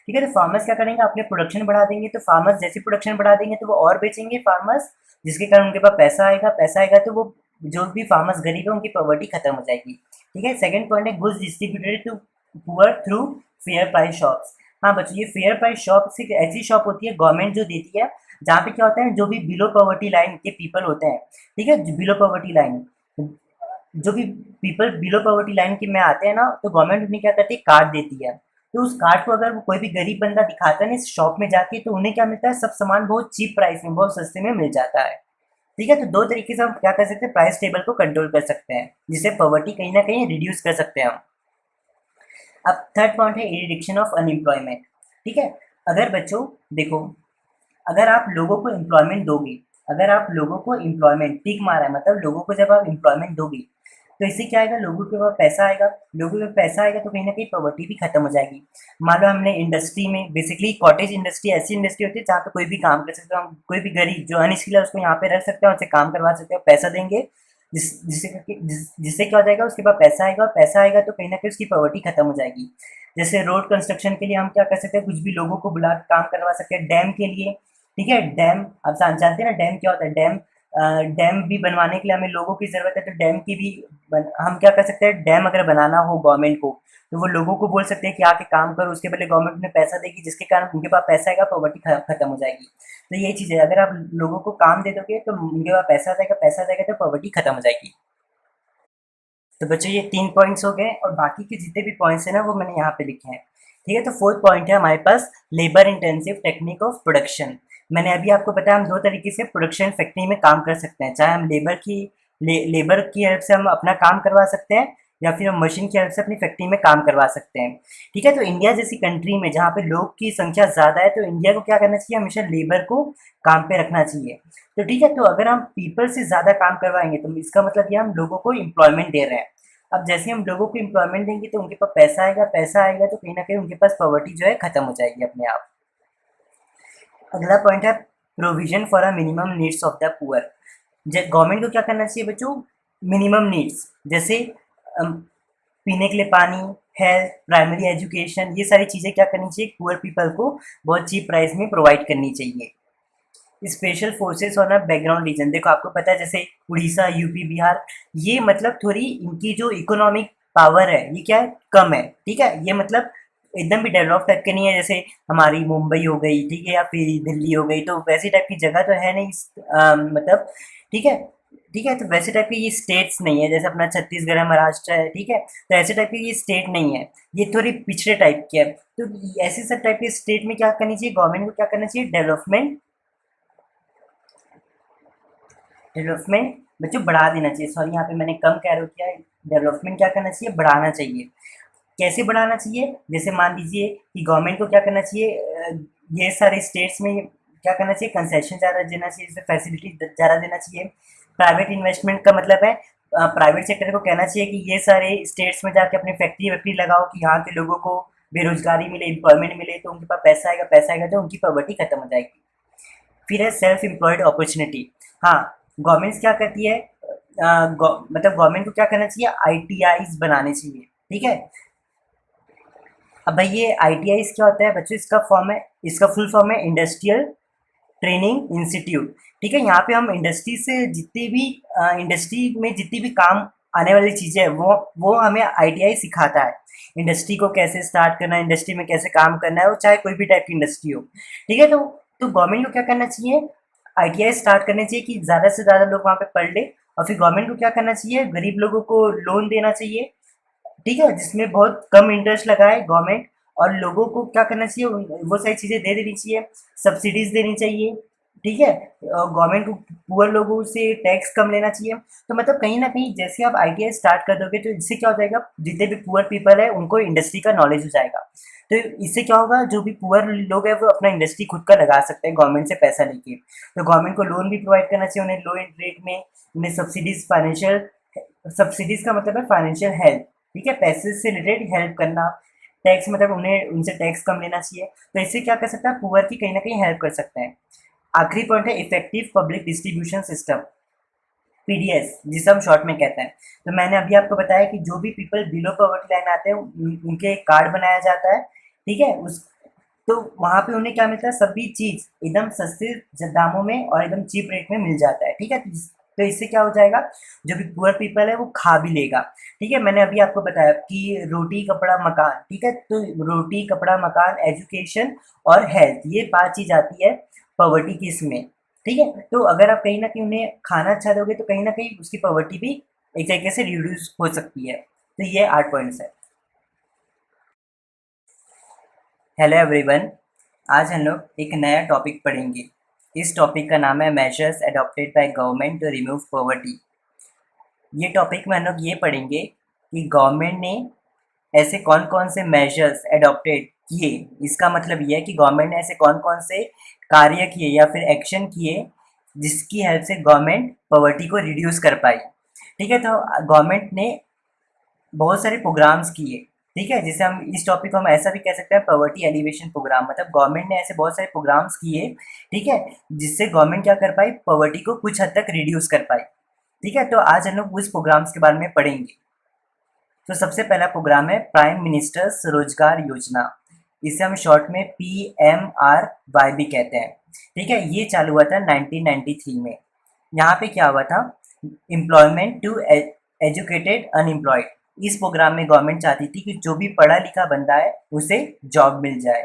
Speaker 1: ठीक है। तो फार्मर्स क्या करेंगे, अपने प्रोडक्शन बढ़ा देंगे, तो फार्मर्स जैसे प्रोडक्शन बढ़ा देंगे तो वो और बेचेंगे फार्मर्स, जिसके कारण उनके पास पैसा आएगा, पैसा आएगा तो वो जो भी फार्मर्स गरीब है उनकी पॉवर्टी खत्म हो जाएगी, ठीक है। सेकंड पॉइंट है goods distributed to poor through fair price shops. हाँ बच्चों, ये फेयर प्राइस शॉप एक ऐसी शॉप होती है गवर्नमेंट जो देती है, जहाँ पे क्या होता है, जो भी बिलो पॉवर्टी लाइन के पीपल होते हैं, ठीक है, बिलो पॉवर्टी लाइन, जो भी पीपल बिलो पॉवर्टी लाइन के में आते हैं ना, तो गवर्नमेंट उन्हें क्या करती है, कार्ड देती है। तो उस कार्ड को अगर वो कोई भी गरीब बंदा दिखाता है ना इस शॉप में जाके, तो उन्हें क्या मिलता है, सब सामान बहुत चीप प्राइस में, बहुत सस्ते में मिल जाता है, ठीक है। तो दो तरीके से हम क्या कर सकते हैं, प्राइस टेबल को कंट्रोल कर सकते हैं, जिससे पॉवर्टी कहीं ना कहीं रिड्यूस कर सकते हैं हम। अब थर्ड पॉइंट है रिडक्शन ऑफ अनएम्प्लॉयमेंट, ठीक है। अगर बच्चों देखो, अगर आप लोगों को एम्प्लॉयमेंट दोगे, अगर आप लोगों को एम्प्लॉयमेंट टिक मारा है, मतलब लोगों को जब आप एम्प्लॉयमेंट दोगे तो इससे क्या आएगा, लोगों के पास पैसा आएगा, लोगों के पास पैसा आएगा तो कहीं ना कहीं पॉवर्टी भी खत्म हो जाएगी। मान लो हमने इंडस्ट्री में, बेसिकली कॉटेज इंडस्ट्री ऐसी इंडस्ट्री होती है जहाँ पे कोई भी काम कर सकते हो, हम कोई भी गरीब जो अनस्किल्ड है उसको यहाँ पे रख सकते हैं, उससे काम करवा सकते हैं, पैसा देंगे, जिससे क्या हो जाएगा, उसके पास पैसा आएगा, और पैसा आएगा तो कहीं ना कहीं उसकी पॉवर्टी खत्म हो जाएगी। जैसे रोड कंस्ट्रक्शन के लिए हम क्या कर सकते हैं, कुछ भी लोगों को बुला के काम करवा सकते हैं, डैम के लिए, ठीक है। डैम आप जानते हैं ना डैम क्या होता है, डैम डैम भी बनवाने के लिए हमें लोगों की ज़रूरत है, तो डैम की भी हम क्या कर सकते हैं, डैम अगर बनाना हो गवर्नमेंट को तो वो लोगों को बोल सकते हैं कि आके काम करो, उसके बदले गवर्नमेंट उन्हें पैसा देगी, जिसके कारण उनके पास पैसा आएगा, पॉवर्टी खत्म हो जाएगी। तो ये चीज़ है, अगर आप लोगों को काम दे दोगे तो उनके पास पैसा आ जाएगा, पैसा आ जाएगा तो पॉवर्टी खत्म हो जाएगी। तो बच्चों ये 3 पॉइंट्स हो गए और बाकी के जितने भी पॉइंट्स हैं ना वो मैंने यहाँ पे लिखे हैं। ठीक है, तो फोर्थ पॉइंट है हमारे पास labour intensive technique of production. मैंने अभी आपको बताया हम दो तरीके से प्रोडक्शन फैक्ट्री में काम कर सकते हैं, चाहे हम लेबर की हेल्प से हम अपना काम करवा सकते हैं या फिर हम मशीन की हेल्प से अपनी फैक्ट्री में काम करवा सकते हैं। ठीक है, तो इंडिया जैसी कंट्री में जहाँ पे लोग की संख्या ज़्यादा है तो इंडिया को क्या करना चाहिए, हमेशा लेबर को काम पे रखना चाहिए। तो ठीक है, तो अगर हम पीपल से ज़्यादा काम करवाएंगे तो इसका मतलब ये हम लोगों को एम्प्लॉयमेंट दे रहे हैं। अब जैसे हम लोगों को एम्प्लॉयमेंट देंगे तो उनके पास पैसा आएगा तो कहीं ना कहीं उनके पास पॉवर्टी जो है खत्म हो जाएगी अपने आप। अगला पॉइंट है provision for a minimum needs of the poor. Government को क्या करना चाहिए बच्चों, मिनिमम नीड्स जैसे पीने के लिए पानी, हेल्थ, प्राइमरी एजुकेशन, ये सारी चीज़ें क्या करनी चाहिए, पुअर पीपल को बहुत चीप प्राइस में प्रोवाइड करनी चाहिए। स्पेशल फोर्सेस और ना बैकग्राउंड रीजन, देखो आपको पता है जैसे उड़ीसा, यूपी, बिहार, ये मतलब थोड़ी इनकी जो इकोनॉमिक पावर है ये क्या है, कम है। ठीक है, ये मतलब एकदम भी डेवलप टाइप के नहीं है जैसे हमारी मुंबई हो गई, ठीक है, या फिर दिल्ली हो गई, तो वैसी टाइप की जगह तो है नहीं मतलब। ठीक है, ठीक है, तो वैसे टाइप की ये स्टेट्स नहीं है जैसे अपना छत्तीसगढ़ है, महाराष्ट्र है। ठीक है, तो ऐसे टाइप की ये स्टेट नहीं है, ये थोड़ी पिछड़े टाइप की है। तो ऐसे सब टाइप के स्टेट में क्या करनी चाहिए, गवर्नमेंट को क्या करना चाहिए, डेवलपमेंट बच्चों बढ़ा देना चाहिए। सॉरी, यहाँ पे मैंने कम कैरो किया है, डेवलपमेंट क्या करना चाहिए, बढ़ाना चाहिए। कैसे बढ़ाना चाहिए, जैसे मान लीजिए कि गवर्नमेंट को क्या करना चाहिए, ये सारे स्टेट्स में क्या करना चाहिए, कंसेशन ज़्यादा देना चाहिए, जैसे फैसिलिटी ज़्यादा देना चाहिए। प्राइवेट इन्वेस्टमेंट का मतलब है प्राइवेट सेक्टर को कहना चाहिए कि ये सारे स्टेट्स में जाके अपनी फैक्ट्री वैक्ट्री लगाओ कि यहाँ के लोगों को बेरोजगारी मिले, एम्प्लॉयमेंट मिले, तो उनके पास पैसा आएगा तो उनकी पॉवर्टी खत्म हो जाएगी। फिर है सेल्फ एम्प्लॉयड अपॉर्चुनिटी। हाँ, गवर्नमेंट क्या करती है, मतलब गवर्नमेंट को क्या करना चाहिए, आईटीआईज बनाने चाहिए। ठीक है, अब भाई ये आईटीआईज क्या होता है बच्चों, इसका फुल फॉर्म है इंडस्ट्रियल ट्रेनिंग इंस्टीट्यूट। ठीक है, यहाँ पे हम इंडस्ट्री से जितनी भी इंडस्ट्री में जितनी भी काम आने वाली चीज़ें हैं वो हमें आईटीआई सिखाता है। इंडस्ट्री को कैसे स्टार्ट करना है, इंडस्ट्री में कैसे काम करना है, वो चाहे कोई भी टाइप की इंडस्ट्री हो। ठीक है, तो गवर्नमेंट को क्या करना चाहिए, आईटीआई स्टार्ट करनी चाहिए कि ज़्यादा से ज़्यादा लोग वहाँ पे पढ़ ले। और फिर गवर्नमेंट को क्या करना चाहिए, गरीब लोगों को लोन देना चाहिए। ठीक है, जिसमें बहुत कम इंटरेस्ट लगाए गवर्नमेंट। और लोगों को क्या करना चाहिए, वो सारी चीज़ें दे देनी चाहिए, सब्सिडीज देनी चाहिए। ठीक है, गवर्नमेंट को पुअर लोगों से टैक्स कम लेना चाहिए। तो मतलब कहीं ना कहीं जैसे आप आईटीआई स्टार्ट कर दोगे तो इससे क्या हो जाएगा, जितने भी पुअर पीपल है उनको इंडस्ट्री का नॉलेज हो जाएगा। तो इससे क्या होगा, जो भी पुअर लोग हैं वो अपना इंडस्ट्री खुद का लगा सकते हैं गवर्नमेंट से पैसा लेके। तो गवर्नमेंट को लोन भी प्रोवाइड करना चाहिए उन्हें लो रेट में, उन्हें सब्सिडीज का मतलब है फाइनेंशियल हेल्प। ठीक है, पैसे से रिलेटेड हेल्प करना। टैक्स मतलब उन्हें उनसे टैक्स कम लेना चाहिए। तो इससे क्या कर सकता है, पुअर की कहीं ना कहीं हेल्प कर सकते हैं। आखिरी पॉइंट है effective public distribution system, PDS, जिसे हम शॉर्ट में कहते हैं। तो मैंने अभी आपको बताया कि जो भी पीपल बिलो पॉवर्टी लाइन आते हैं उनके एक कार्ड बनाया जाता है। ठीक है, उस तो वहाँ पे उन्हें क्या मिलता है, सभी चीज़ एकदम सस्ते दामों में और एकदम चीप रेट में मिल जाता है। ठीक है, तो इससे क्या हो जाएगा, जो भी पुअर पीपल है वो खा भी लेगा। ठीक है, मैंने अभी आपको बताया कि रोटी कपड़ा मकान। ठीक है, तो रोटी कपड़ा मकान, एजुकेशन और हेल्थ, ये 5 चीज़ आती है पॉवर्टी की इसमें। ठीक है, तो अगर आप कहीं ना कहीं उन्हें खाना अच्छा दोगे तो कहीं ना कहीं उसकी पॉवर्टी भी एक तरीके से रिड्यूस हो सकती है। तो ये 8 पॉइंट्स है। हेलो एवरीवन, आज हम लोग एक नया टॉपिक पढ़ेंगे। इस टॉपिक का नाम है measures adopted by government to remove poverty. ये टॉपिक में हम लोग ये पढ़ेंगे कि गवर्नमेंट ने ऐसे कौन कौन से मेजर्स एडॉप्टेड किए। इसका मतलब ये है कि गवर्नमेंट ने ऐसे कौन कौन से कार्य किए या फिर एक्शन किए जिसकी हेल्प से गवर्नमेंट पॉवर्टी को रिड्यूस कर पाई। ठीक है, तो गवर्नमेंट ने बहुत सारे प्रोग्राम्स किए। ठीक है, जिसे हम इस टॉपिक को हम ऐसा भी कह सकते हैं पॉवर्टी एलिवेशन प्रोग्राम, मतलब गवर्नमेंट ने ऐसे बहुत सारे प्रोग्राम्स किए। ठीक है, जिससे गवर्नमेंट क्या कर पाई, पॉवर्टी को कुछ हद तक रिड्यूस कर पाई। ठीक है, तो आज हम लोग उस प्रोग्राम्स के बारे में पढ़ेंगे। तो सबसे पहला प्रोग्राम है प्राइम मिनिस्टर्स रोजगार योजना। इसे हम शॉर्ट में PMRY भी कहते हैं। ठीक है, ये चालू हुआ था 1993 में। यहाँ पे क्या हुआ था, एम्प्लॉयमेंट टू एजुकेटेड अनएम्प्लॉयड। इस प्रोग्राम में गवर्नमेंट चाहती थी कि जो भी पढ़ा लिखा बंदा है उसे जॉब मिल जाए।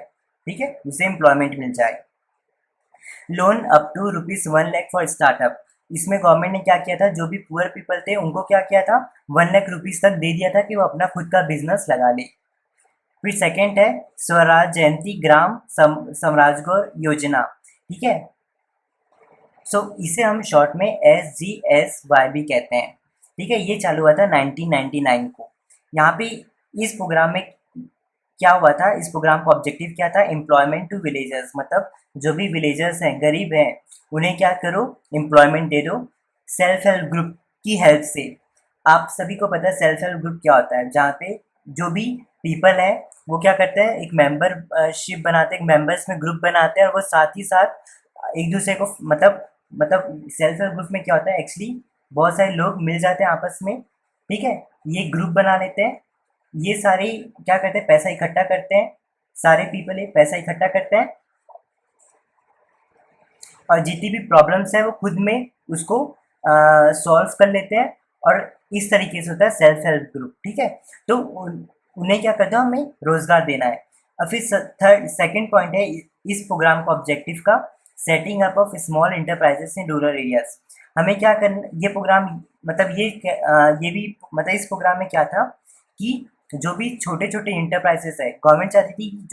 Speaker 1: ठीक है, उसे एम्प्लॉयमेंट मिल जाए। Loan up to ₹1 lakh for startup. इसमें गवर्नमेंट ने क्या किया था, जो भी पुअर पीपल थे उनको क्या किया था, 1 लाख रुपीज तक दे दिया था कि वो अपना खुद का बिजनेस लगा ले। फिर सेकंड है स्वराज जयंती ग्राम स्वराजगार योजना। ठीक है, सो इसे हम शॉर्ट में SGSY भी कहते हैं। ठीक है, ये चालू हुआ था 1999 को। यहाँ पे इस प्रोग्राम में क्या हुआ था, इस प्रोग्राम का ऑब्जेक्टिव क्या था, एम्प्लॉयमेंट टू विलेजर्स, मतलब जो भी विलेजर्स हैं, गरीब हैं, उन्हें क्या करो, एम्प्लॉयमेंट दे दो सेल्फ हेल्प ग्रुप की हेल्प से। आप सभी को पता है सेल्फ हेल्प ग्रुप क्या होता है, जहाँ पे जो भी पीपल है वो क्या करते हैं, एक मेंबरशिप बनाते हैं, एक मेंबर्स में ग्रुप बनाते हैं, और वो साथ ही साथ एक दूसरे को मतलब सेल्फ हेल्प ग्रुप में क्या होता है एक्चुअली, बहुत सारे लोग मिल जाते हैं आपस में। ठीक है, ये ग्रुप बना लेते हैं, ये सारे क्या करते हैं, पैसा इकट्ठा करते हैं, सारे पीपल ये पैसा इकट्ठा करते हैं, और जितनी भी प्रॉब्लम्स है वो खुद में उसको सॉल्व कर लेते हैं, और इस तरीके से होता है सेल्फ हेल्प ग्रुप। ठीक है, तो उन्हें क्या करते हो, हमें रोजगार देना है। और फिर थर्ड सेकंड पॉइंट है इस प्रोग्राम का ऑब्जेक्टिव का, setting up of small enterprises in rural areas. हमें क्या करना, ये प्रोग्राम मतलब ये भी मतलब इस प्रोग्राम में क्या था कि जो भी छोटे छोटे इंटरप्राइजेस है, गवर्नमेंट चाहती थी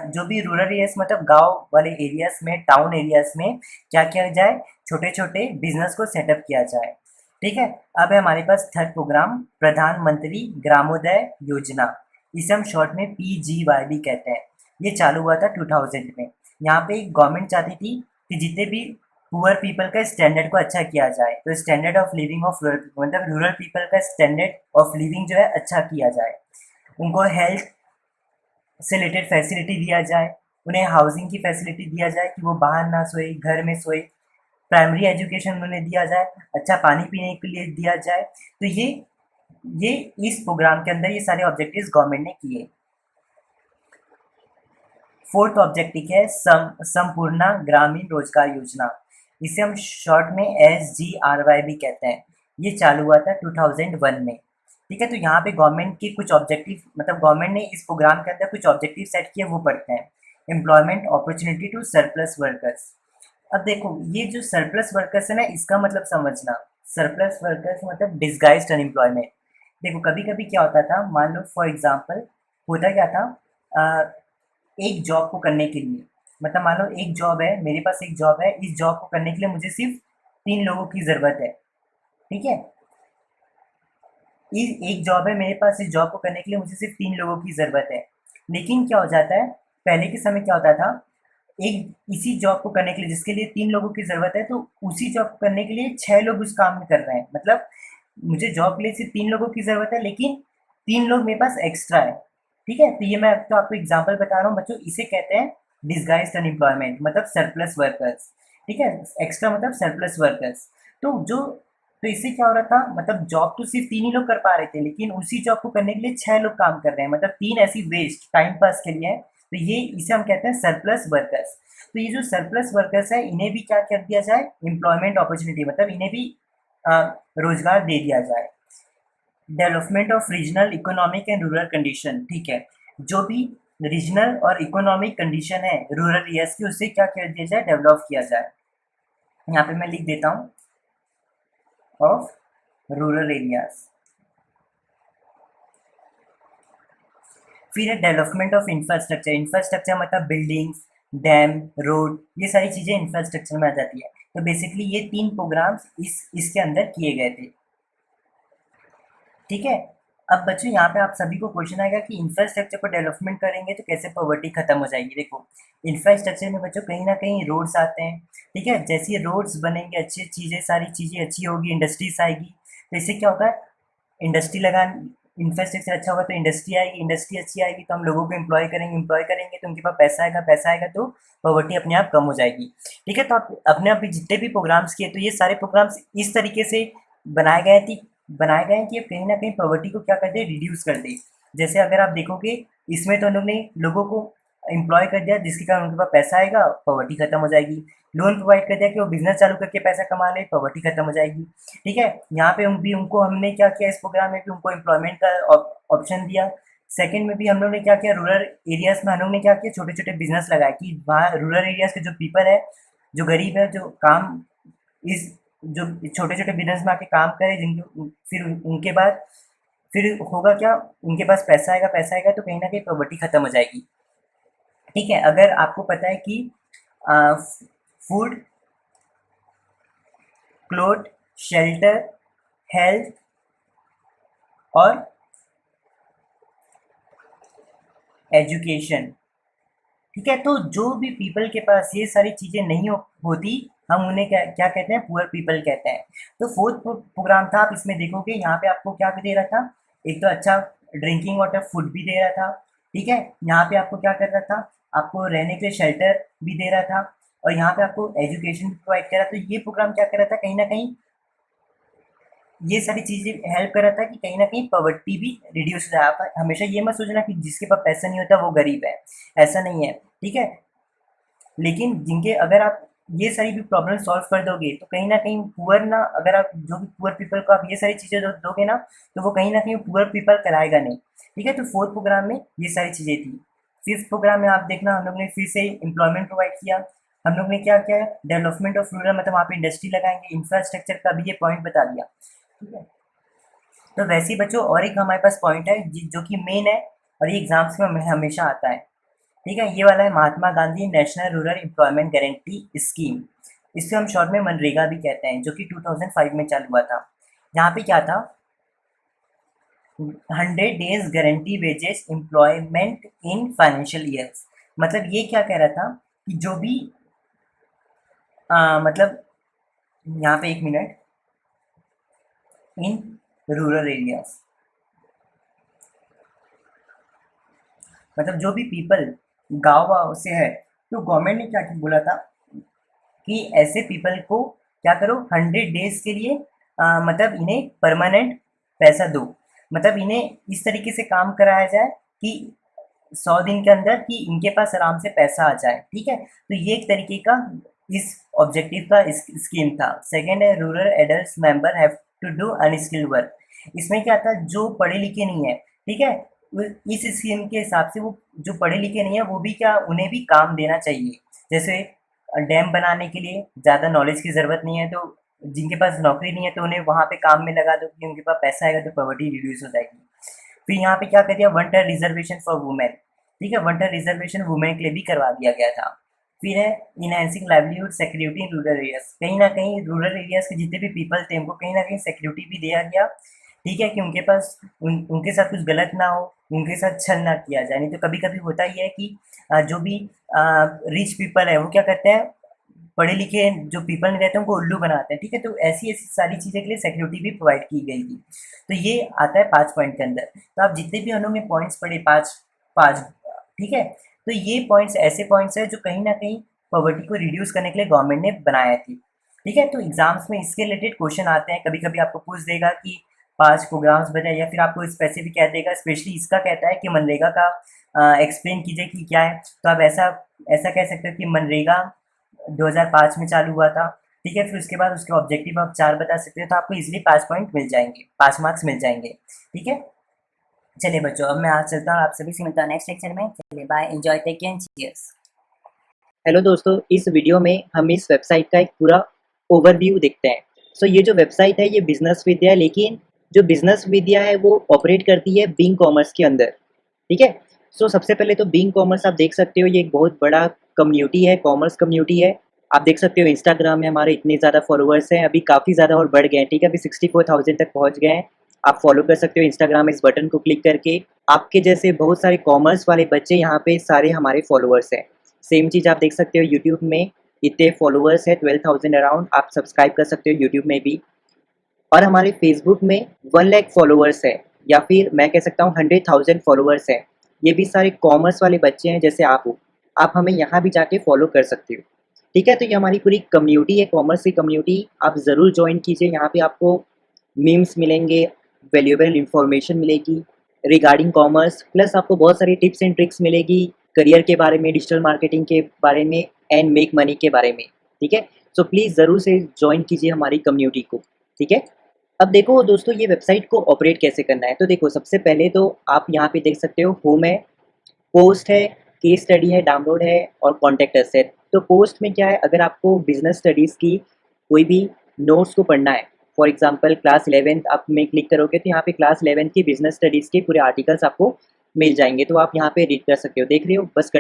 Speaker 1: जो भी रूरल एरियाज मतलब गांव वाले एरियाज में, टाउन एरियाज में क्या किया जाए, छोटे छोटे बिजनेस को सेटअप किया जाए। ठीक है, अब है हमारे पास थर्ड प्रोग्राम, प्रधानमंत्री ग्रामोदय योजना। इसे हम शॉर्ट में PGY भी कहते हैं। ये चालू हुआ था 2000 में। यहाँ पे गवर्नमेंट चाहती थी कि जितने भी पुअर पीपल का स्टैंडर्ड को अच्छा किया जाए, तो standard of living of rural मतलब रूरल पीपल का स्टैंडर्ड ऑफ लिविंग जो है अच्छा किया जाए, उनको हेल्थ से रिलेटेड फैसिलिटी दिया जाए, उन्हें हाउसिंग की फैसिलिटी दिया जाए कि वो बाहर ना सोए, घर में सोए, प्राइमरी एजुकेशन उन्हें दिया जाए, अच्छा पानी पीने के लिए दिया जाए। तो ये इस प्रोग्राम के अंदर ये सारे ऑब्जेक्टिव्स गवर्नमेंट ने किए। फोर्थ ऑब्जेक्टिव है संपूर्णा ग्रामीण रोजगार योजना। इसे हम शॉर्ट में SGRY भी कहते हैं। ये चालू हुआ था 2001 में। ठीक है, तो यहाँ पे गवर्नमेंट के कुछ ऑब्जेक्टिव मतलब गवर्नमेंट ने इस प्रोग्राम के अंदर कुछ ऑब्जेक्टिव सेट किए, वो पढ़ते हैं। Employment opportunity to surplus workers. अब देखो ये जो सरप्लस वर्कर्स है ना, इसका मतलब समझना, सरप्लस वर्कर्स मतलब डिस्गाइज्ड अनएम्प्लॉयमेंट। देखो कभी कभी क्या होता था, मान लो फॉर एग्जांपल होता क्या था, एक जॉब को करने के लिए, मतलब मान लो एक जॉब है, मेरे पास एक जॉब है, इस जॉब को करने के लिए मुझे सिर्फ 3 लोगों की ज़रूरत है। ठीक है, एक जॉब है मेरे पास, इस जॉब को करने के लिए मुझे सिर्फ 3 लोगों की ज़रूरत है। लेकिन क्या हो जाता है, पहले के समय क्या होता था, एक इसी जॉब को करने के लिए जिसके लिए 3 लोगों की ज़रूरत है, तो उसी जॉब को करने के लिए 6 लोग उस काम में कर रहे हैं। मतलब मुझे जॉब के लिए सिर्फ 3 लोगों की ज़रूरत है, लेकिन 3 लोग मेरे पास एक्स्ट्रा है। ठीक है, तो ये मैं तो आपको एग्जाम्पल बता रहा हूँ बच्चों, इसे कहते हैं डिस्गाइज्ड अनएम्प्लॉयमेंट, मतलब सरप्लस वर्कर्स। ठीक है, एक्स्ट्रा मतलब सरप्लस वर्कर्स। तो इससे क्या हो रहा था, मतलब जॉब तो सिर्फ 3 ही लोग कर पा रहे थे, लेकिन उसी जॉब को करने के लिए 6 लोग काम कर रहे हैं, मतलब 3 ऐसी वेस्ट टाइम पास के लिए है। तो ये इसे हम कहते हैं सरप्लस वर्कर्स। तो ये जो सरप्लस वर्कर्स है, इन्हें भी क्या कर दिया जाए, एम्प्लॉयमेंट अपॉर्चुनिटी, मतलब इन्हें भी रोजगार दे दिया जाए। Development of regional economic and rural condition. ठीक है, जो भी रीजनल और इकोनॉमिक कंडीशन है रूरल एरियाज की, उससे क्या कर दिया जाए, डेवलप किया जाए। यहाँ पे मैं लिख देता हूँ ऑफ रूरल एरियाज। फिर है डेवलपमेंट ऑफ इंफ्रास्ट्रक्चर। इंफ्रास्ट्रक्चर मतलब बिल्डिंग्स, डैम, रोड, ये सारी चीज़ें इंफ्रास्ट्रक्चर में आ जाती है। तो बेसिकली ये 3 प्रोग्राम्स इसके अंदर किए गए थे। ठीक है, अब बच्चों यहाँ पे आप सभी को क्वेश्चन आएगा कि इंफ्रास्ट्रक्चर को डेवलपमेंट करेंगे तो कैसे पॉवर्टी खत्म हो जाएगी। देखो इंफ्रास्ट्रक्चर में बच्चों कहीं ना कहीं रोड्स आते हैं। ठीक है, जैसे ये रोड्स बनेंगे, अच्छी चीज़ें, सारी चीज़ें अच्छी होगी, इंडस्ट्रीज आएगी, तो इससे क्या होगा, इंडस्ट्री लगा, इंफ्रास्ट्रक्चर अच्छा होगा तो इंडस्ट्री आएगी, इंडस्ट्री अच्छी आएगी तो हम लोगों को एम्प्लॉय करेंगे तो उनके पास पैसा आएगा तो पॉवर्टी अपने आप कम हो जाएगी। ठीक है, तो आप अपने आप भी जितने भी प्रोग्राम्स किए, तो ये सारे प्रोग्राम्स इस तरीके से बनाए गए थे बनाए गए हैं कि कहीं ना कहीं पॉवर्टी को क्या कर दे, रिड्यूस कर दे। जैसे अगर आप देखोगे, इसमें तो उन्होंने लोगों को एम्प्लॉय कर दिया, जिसके कारण उनके पास पैसा आएगा, पॉवर्टी खत्म हो जाएगी। लोन प्रोवाइड कर दिया कि वो बिजनेस चालू करके पैसा कमा ले, पॉवर्टी खत्म हो जाएगी। ठीक है, यहाँ पे उनको हमने क्या किया, इस प्रोग्राम में भी उनको एम्प्लॉयमेंट का ऑप्शन दिया। सेकंड में भी हम लोग ने क्या किया, रूरल एरियाज में हम लोग ने क्या किया, छोटे छोटे बिजनेस लगाए कि वहाँ रूरल एरियाज के जो पीपल है, जो गरीब है, जो काम इस जो छोटे छोटे बिजनेस में आके काम करे, जिनके फिर उनके बाद फिर होगा क्या, उनके पास पैसा आएगा तो कहीं ना कहीं पॉवर्टी खत्म हो जाएगी। ठीक है, अगर आपको पता है कि फूड, क्लोथ, शेल्टर, हेल्थ और एजुकेशन, ठीक है, तो जो भी पीपल के पास ये सारी चीज़ें नहीं होती, हम उन्हें क्या क्या कहते हैं, पुअर पीपल कहते हैं। तो फोर्थ प्रोग्राम था, आप इसमें देखोगे यहाँ पे आपको क्या दे रहा था, एक तो अच्छा ड्रिंकिंग वाटर, फूड भी दे रहा था। ठीक है, यहाँ पे आपको क्या कर रहा था, आपको रहने के लिए शेल्टर भी दे रहा था, और यहाँ पे आपको एजुकेशन भी प्रोवाइड कर रहा था। तो ये प्रोग्राम क्या कर रहा था, कहीं ना कहीं ये सारी चीज़ें हेल्प कर रहा था कि कहीं ना कहीं पॉवर्टी भी रिड्यूस हो जाए। आप हमेशा ये मत सोचना कि जिसके पास पैसा नहीं होता वो गरीब है, ऐसा नहीं है। ठीक है, लेकिन जिनके, अगर आप ये सारी भी प्रॉब्लम सॉल्व कर दोगे तो कहीं ना कहीं पुअर ना, अगर आप जो भी पुअर पीपल को आप ये सारी चीज़ें दोगे ना, तो वो कहीं ना कहीं पुअर पीपल कराएगा नहीं। ठीक है, तो फोर्थ प्रोग्राम में ये सारी चीज़ें थी। फिफ्थ प्रोग्राम में आप देखना, हम लोग ने फिर से एम्प्लॉयमेंट प्रोवाइड किया। हम लोग ने क्या किया, डेवलपमेंट ऑफ रूरल, मतलब वहाँ पे इंडस्ट्री लगाएंगे, इंफ्रास्ट्रक्चर का भी ये पॉइंट बता दिया। ठीक है, तो वैसे ही बच्चों और एक हमारे पास पॉइंट है जो कि मेन है, और ये एग्जाम्स में हमेशा आता है। ठीक है, ये वाला है Mahatma Gandhi national rural employment guarantee scheme. इसे हम शॉर्ट में मनरेगा भी कहते हैं, जो कि 2005 में चालू हुआ था। यहाँ पे क्या था, 100 days guarantee wages employment in financial years. मतलब ये क्या कह रहा था कि जो भी मतलब यहाँ पे एक मिनट, इन रूरल एरियाज, मतलब जो भी पीपल गांव वाव से है, तो गवर्नमेंट ने क्या बोला था कि ऐसे पीपल को क्या करो, 100 डेज के लिए मतलब इन्हें परमानेंट पैसा दो। मतलब इन्हें इस तरीके से काम कराया जाए कि 100 दिन के अंदर कि इनके पास आराम से पैसा आ जाए। ठीक है, तो ये एक तरीके का इस ऑब्जेक्टिव का स्कीम था। सेकेंड है, rural adult member have to do unskilled work. इसमें क्या था, जो पढ़े लिखे नहीं है, ठीक है, इस स्कीम के हिसाब से वो जो पढ़े लिखे नहीं है वो भी क्या, उन्हें भी काम देना चाहिए। जैसे डैम बनाने के लिए ज़्यादा नॉलेज की ज़रूरत नहीं है, तो जिनके पास नौकरी नहीं है तो उन्हें वहाँ पे काम में लगा दो कि उनके पास पैसा आएगा तो पॉवर्टी रिड्यूस हो जाएगी। फिर यहाँ पे क्या कर दिया, one time reservation for women. ठीक है, वन टाइम रिजर्वेशन वुमेन के लिए भी करवा दिया गया था। फिर है enhancing livelihood security in rural areas. कहीं ना कहीं रूरल एरियाज के जितने भी पीपल थे उनको कहीं ना कहीं सिक्योरिटी भी दिया गया। ठीक है, कि उनके पास उनके साथ कुछ गलत ना हो, उनके साथ छल ना किया जाए। नहीं तो कभी कभी होता ही है कि जो भी रिच पीपल है वो क्या करते हैं, पढ़े लिखे जो पीपल नहीं रहते उनको उल्लू बनाते हैं। ठीक है, तो ऐसी ऐसी सारी चीज़ें के लिए सिक्योरिटी भी प्रोवाइड की गई थी। तो ये आता है 5 पॉइंट के अंदर। तो आप जितने भी हम लोग ने पॉइंट्स पढ़े, पाँच पाँच, ठीक है, तो ये पॉइंट्स ऐसे पॉइंट्स हैं जो कहीं ना कहीं पॉवर्टी को रिड्यूस करने के लिए गवर्नमेंट ने बनाए थे। ठीक है, तो एग्जाम्स में इसके रिलेटेड क्वेश्चन आते हैं। कभी कभी आपको पूछ देगा कि 5 प्रोग्राम्स बताए, या फिर आपको स्पेसिफिक कह देगा, स्पेशली इसका कहता है कि मनरेगा का एक्सप्लेन कीजिए कि क्या है। तो आप ऐसा ऐसा कह सकते हो कि मनरेगा 2005 में चालू हुआ था। ठीक है, फिर उसके बाद उसके ऑब्जेक्टिव आप 4 बता सकते हो, तो आपको इजीली 5 पॉइंट मिल जाएंगे, 5 मार्क्स मिल जाएंगे। ठीक है, चलिए बच्चों, अब मैं आज चलता हूँ, आप सभी से मिलता हूँ नेक्स्ट लेक्चर में। चलिए bye, enjoy, take care, cheers.
Speaker 2: Hello दोस्तों, इस वीडियो में हम इस वेबसाइट का एक पूरा ओवरव्यू देखते हैं। सो ये जो वेबसाइट है ये बिजनेस विद्या है, लेकिन जो बिजनेस विद्या है वो ऑपरेट करती है बिंग कॉमर्स के अंदर। ठीक है, सो सबसे पहले तो बिंग कॉमर्स आप देख सकते हो, ये एक बहुत बड़ा कम्युनिटी है, कॉमर्स कम्युनिटी है। आप देख सकते हो इंस्टाग्राम में हमारे इतने ज़्यादा फॉलोअर्स हैं, अभी काफ़ी ज़्यादा और बढ़ गए हैं। ठीक है, अभी 64,000 तक पहुँच गए हैं। आप फॉलो कर सकते हो इंस्टाग्राम, इस बटन को क्लिक करके। आपके जैसे बहुत सारे कॉमर्स वाले बच्चे यहाँ पे सारे हमारे फॉलोअर्स हैं। सेम चीज़ आप देख सकते हो यूट्यूब में, इतने फॉलोअर्स है 12,000 अराउंड। आप सब्सक्राइब कर सकते हो यूट्यूब में भी। और हमारे फेसबुक में 1 लाख फॉलोअर्स है, या फिर मैं कह सकता हूँ 100,000 फॉलोअर्स है। ये भी सारे कॉमर्स वाले बच्चे हैं जैसे आप हो। आप हमें यहाँ भी जाके फॉलो कर सकते हो। ठीक है, तो ये हमारी पूरी कम्युनिटी है, कॉमर्स की कम्युनिटी। आप ज़रूर ज्वाइन कीजिए। यहाँ पे आपको मीम्स मिलेंगे, वैल्यूएबल इंफॉर्मेशन मिलेगी रिगार्डिंग कॉमर्स, प्लस आपको बहुत सारी टिप्स एंड ट्रिक्स मिलेगी करियर के बारे में, डिजिटल मार्केटिंग के बारे में, एंड मेक मनी के बारे में। ठीक है, सो प्लीज़ ज़रूर से ज्वाइन कीजिए हमारी कम्युनिटी को। ठीक है, अब देखो दोस्तों, ये वेबसाइट को ऑपरेट कैसे करना है। तो देखो, सबसे पहले तो आप यहाँ पे देख सकते हो, होम है, पोस्ट है, केस स्टडी है, डाउनलोड है, और कॉन्टेक्ट अस है। तो पोस्ट में क्या है, अगर आपको बिजनेस स्टडीज़ की कोई भी नोट्स को पढ़ना है, फॉर एग्जांपल क्लास 11th आप में क्लिक करोगे तो यहाँ पे क्लास 11th की बिजनेस स्टडीज़ के पूरे आर्टिकल्स आपको मिल जाएंगे, तो आप यहाँ पे रीड कर सकते हो। देख रहे हो, बस